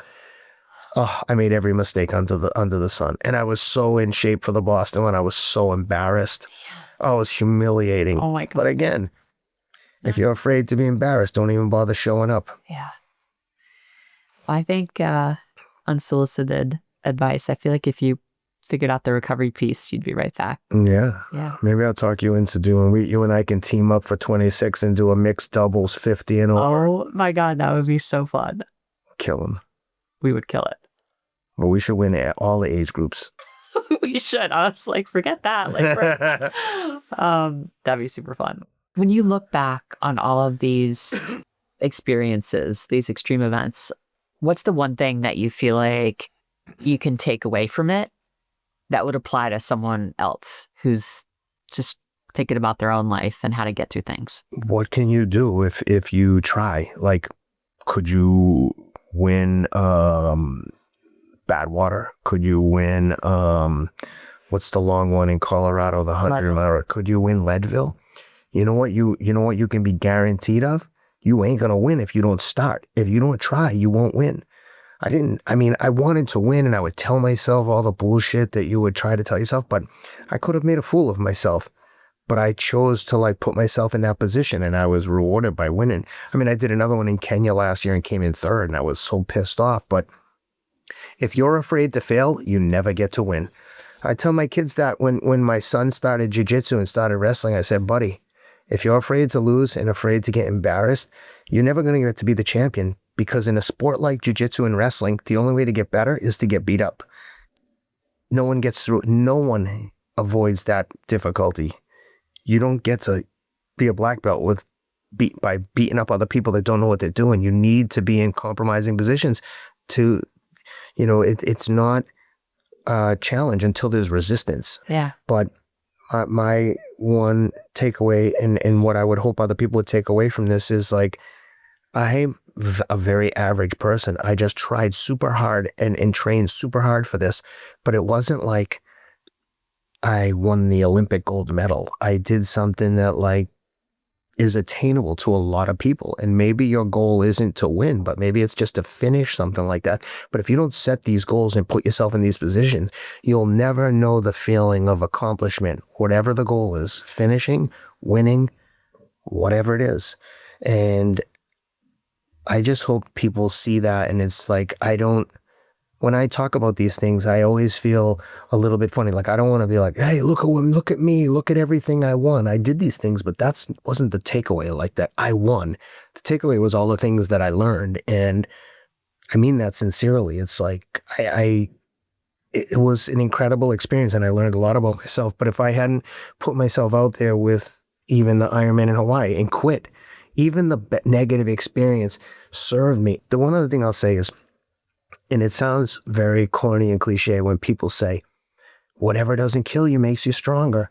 I made every mistake under the sun. And I was so in shape for the Boston one. I was so embarrassed. Oh, it was humiliating. Oh my God. But again, if you're afraid to be embarrassed, don't even bother showing up. Yeah. I think unsolicited advice. I feel like if you figured out the recovery piece, you'd be right back. Yeah. Yeah. Maybe I'll talk you into doing, you and I can team up for 26 and do a mixed doubles 50 and over. Oh my God, that would be so fun. Kill them. We would kill it. Well, we should win at all the age groups. We should. I was like, forget that. Like, that'd be super fun. When you look back on all of these experiences, these extreme events, what's the one thing that you feel like you can take away from it that would apply to someone else who's just thinking about their own life and how to get through things? What can you do if you try? Like, could you win Badwater? Could you win what's the long one in Colorado, the 100-mile? Could you win Leadville? You know what you can be guaranteed of? You ain't gonna win if you don't start. If you don't try, you won't win. I wanted to win, and I would tell myself all the bullshit that you would try to tell yourself, but I could have made a fool of myself. But I chose to like put myself in that position, and I was rewarded by winning. I mean, I did another one in Kenya last year and came in third, and I was so pissed off. But if you're afraid to fail, you never get to win. I tell my kids that when my son started jiu-jitsu and started wrestling, I said, buddy, if you're afraid to lose and afraid to get embarrassed, you're never going to get to be the champion, because in a sport like jiu-jitsu and wrestling, the only way to get better is to get beat up. No one gets through. No one avoids that difficulty. You don't get to be a black belt by beating up other people that don't know what they're doing. You need to be in compromising positions to, it's not a challenge until there's resistance. Yeah. But my one takeaway and what I would hope other people would take away from this is like, I'm a very average person. I just tried super hard and trained super hard for this, but it wasn't like I won the Olympic gold medal. I did something that like is attainable to a lot of people. And maybe your goal isn't to win, but maybe it's just to finish something like that. But if you don't set these goals and put yourself in these positions, you'll never know the feeling of accomplishment, whatever the goal is, finishing, winning, whatever it is. And I just hope people see that. And it's like, when I talk about these things, I always feel a little bit funny. Like, I don't want to be like, hey, look at me, look at everything I won. I did these things, but wasn't the takeaway, like that I won. The takeaway was all the things that I learned. And I mean that sincerely. It's like, it was an incredible experience, and I learned a lot about myself. But if I hadn't put myself out there with even the Ironman in Hawaii and quit, even the negative experience served me. The one other thing I'll say is, and it sounds very corny and cliche when people say, whatever doesn't kill you makes you stronger.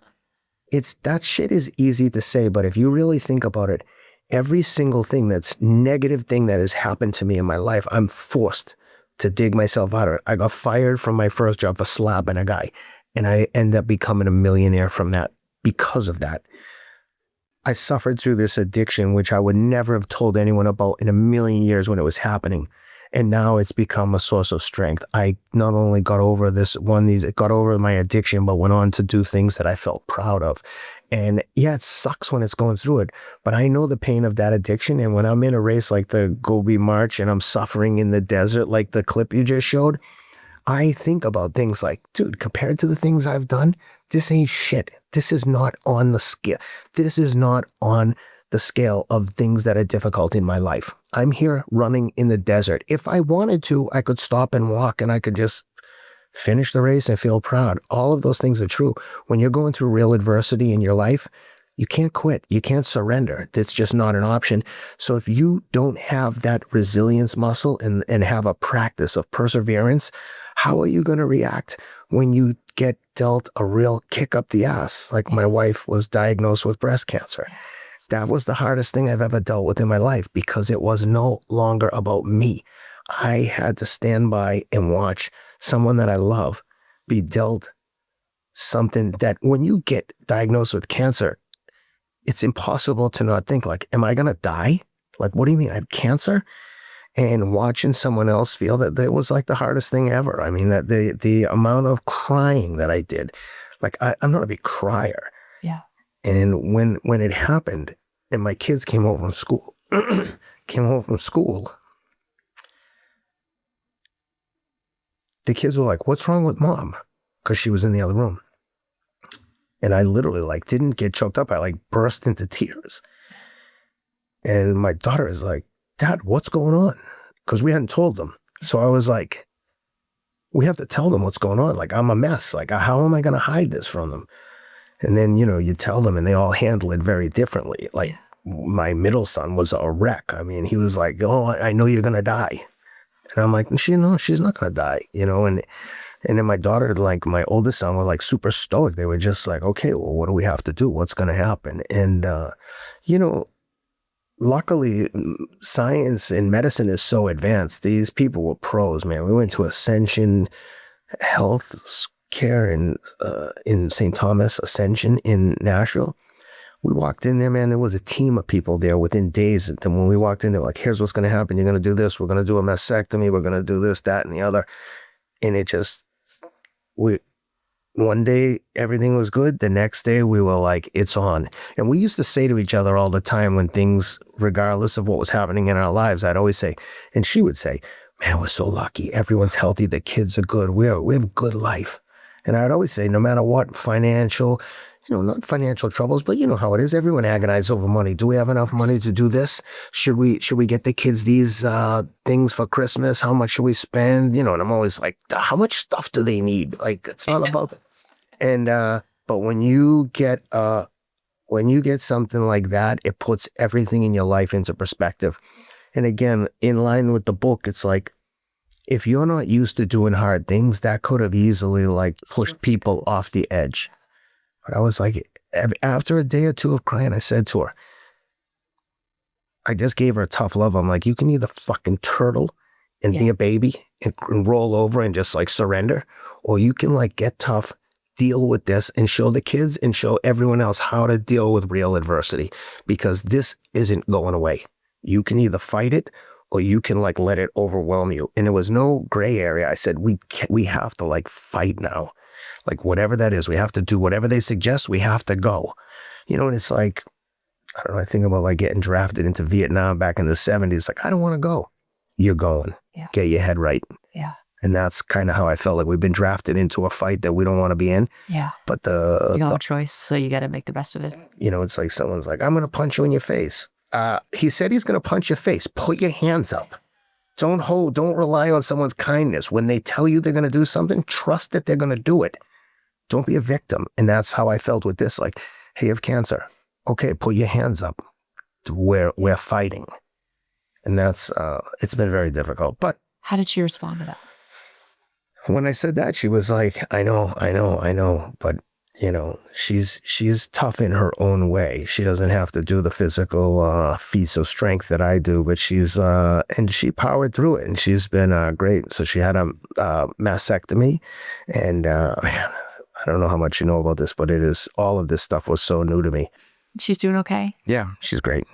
That shit is easy to say, but if you really think about it, every single thing that's negative thing that has happened to me in my life, I'm forced to dig myself out of it. I got fired from my first job for slapping a guy, and I end up becoming a millionaire from that because of that. I suffered through this addiction, which I would never have told anyone about in a million years when it was happening. And now it's become a source of strength. I not only got over got over my addiction, but went on to do things that I felt proud of. And yeah, it sucks when it's going through it, but I know the pain of that addiction. And when I'm in a race like the Gobi March and I'm suffering in the desert, like the clip you just showed, I think about things like, dude, compared to the things I've done, this ain't shit. This is not on the scale. This is not on the scale of things that are difficult in my life. I'm here running in the desert. If I wanted to, I could stop and walk and I could just finish the race and feel proud. All of those things are true. When you're going through real adversity in your life, you can't quit. You can't surrender. That's just not an option. So if you don't have that resilience muscle and have a practice of perseverance, how are you going to react when you get dealt a real kick up the ass? Like my wife was diagnosed with breast cancer. That was the hardest thing I've ever dealt with in my life because it was no longer about me. I had to stand by and watch someone that I love be dealt something that when you get diagnosed with cancer, it's impossible to not think like, am I going to die? Like, what do you mean? I have cancer? And watching someone else feel that was like the hardest thing ever. I mean, that the amount of crying that I did, like I'm not a big crier. Yeah. And when it happened and my kids came home from school, the kids were like, what's wrong with mom? Because she was in the other room. And I literally like didn't get choked up. I like burst into tears. And my daughter is like, Dad, what's going on? Because we hadn't told them. So I was like, we have to tell them what's going on. Like, I'm a mess. Like, how am I going to hide this from them? And then, you know, you tell them and they all handle it very differently. Like, my middle son was a wreck. I mean, he was like, oh, I know you're going to die. And I'm like, she's not going to die, you know? And then my daughter, like my oldest son, were like super stoic. They were just like, okay, well, what do we have to do? What's going to happen? And, you know, luckily, science and medicine is so advanced. These people were pros, man. We went to Ascension Health Care in St. Thomas, Ascension in Nashville. We walked in there, man. There was a team of people there within days. And when we walked in, they were like, here's what's going to happen. You're going to do this. We're going to do a mastectomy. We're going to do this, that, and the other. And it just, one day everything was good. The next day we were like, it's on. And we used to say to each other all the time when things, regardless of what was happening in our lives, I'd always say, and she would say, man, we're so lucky. Everyone's healthy. The kids are good. We have a good life. And I'd always say, no matter what financial, you know, not financial troubles, but you know how it is. Everyone agonizes over money. Do we have enough money to do this? Should we get the kids these things for Christmas? How much should we spend? You know, and I'm always like, how much stuff do they need? Like, it's not about that. And but when you get something like that, it puts everything in your life into perspective. And again, in line with the book, it's like, if you're not used to doing hard things, that could have easily like pushed people off the edge. But I was like, after a day or two of crying, I said to her, I just gave her a tough love. I'm like, you can either fucking turtle and be a baby and roll over and just like surrender, or you can like get tough, deal with this and show the kids and show everyone else how to deal with real adversity, because this isn't going away. You can either fight it or you can like let it overwhelm you. And there was no gray area. I said, we have to like fight now. Like whatever that is, we have to do whatever they suggest. We have to go, you know. And it's like, I don't know. I think about like getting drafted into Vietnam back in the 70s. Like, I don't want to go. You're going. Get your head right. Yeah. And that's kind of how I felt. Like we've been drafted into a fight that we don't want to be in. Yeah. But you don't have a choice, so you got to make the best of it. You know, it's like someone's like, I'm going to punch you in your face. He said he's going to punch your face. Put your hands up. Don't rely on someone's kindness. When they tell you they're going to do something, trust that they're going to do it. Don't be a victim. And that's how I felt with this. Like, hey, you have cancer. Okay, put your hands up. We're fighting. And that's, it's been very difficult. But how did she respond to that? When I said that, she was like, I know. But, you know, she's tough in her own way. She doesn't have to do the physical feats of strength that I do, but and she powered through it, and she's been great. So she had a mastectomy, and man, I don't know how much you know about this, but all of this stuff was so new to me. She's doing okay? Yeah, she's great.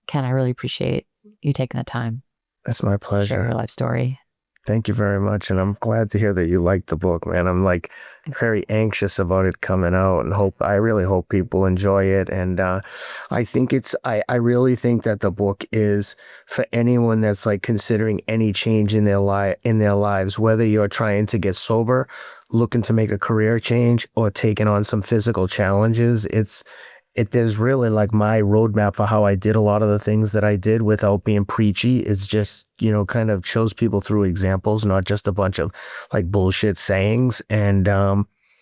Ken, I really appreciate you taking the time. That's my pleasure. Share her life story. Thank you very much. And I'm glad to hear that you liked the book, man. I'm like very anxious about it coming out, and I really hope people enjoy it. And I think I really think that the book is for anyone that's like considering any change in their lives, whether you're trying to get sober, looking to make a career change, or taking on some physical challenges. There's really like my roadmap for how I did a lot of the things that I did without being preachy. It's just, you know, kind of shows people through examples, not just a bunch of like bullshit sayings. And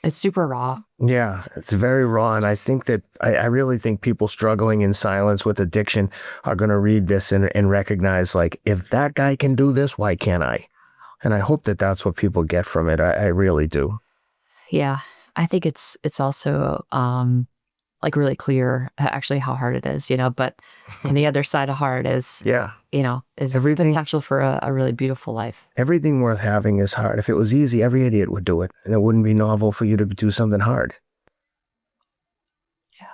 it's super raw. Yeah, it's very raw. And I think that I really think people struggling in silence with addiction are going to read this and recognize, like, if that guy can do this, why can't I? And I hope that that's what people get from it. I really do. Yeah, I think it's also like really clear actually how hard it is, you know, but on the other side of hard is, you know, is potential for a really beautiful life. Everything worth having is hard. If it was easy, every idiot would do it, and it wouldn't be novel for you to do something hard. Yeah.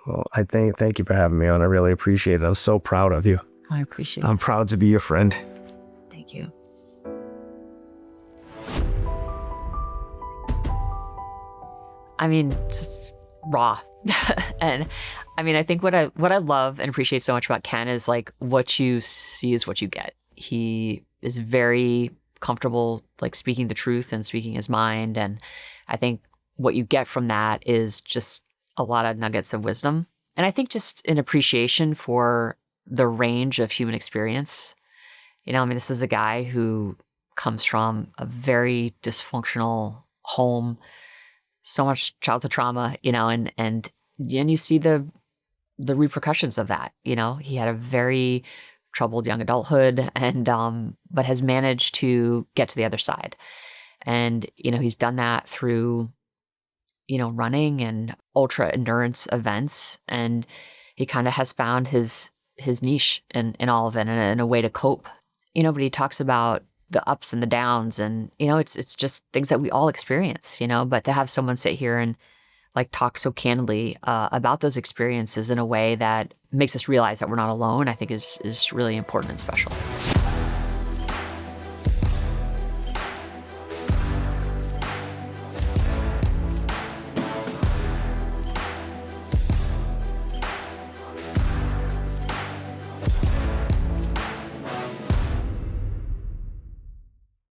Well, I thank you for having me on. I really appreciate it. I'm so proud of you. I appreciate it. I'm proud to be your friend. Thank you. I mean, it's raw. And I mean, I think what I love and appreciate so much about Ken is like what you see is what you get. He is very comfortable like speaking the truth and speaking his mind. And I think what you get from that is just a lot of nuggets of wisdom. And I think just an appreciation for the range of human experience. You know, I mean, this is a guy who comes from a very dysfunctional home, so much childhood trauma, you know, and you see the repercussions of that. You know, he had a very troubled young adulthood and but has managed to get to the other side. And, you know, he's done that through, you know, running and ultra endurance events. And he kind of has found his niche in all of it and a way to cope. You know, but he talks about the ups and the downs and, you know, it's just things that we all experience, you know, but to have someone sit here and like talk so candidly about those experiences in a way that makes us realize that we're not alone, I think is really important and special.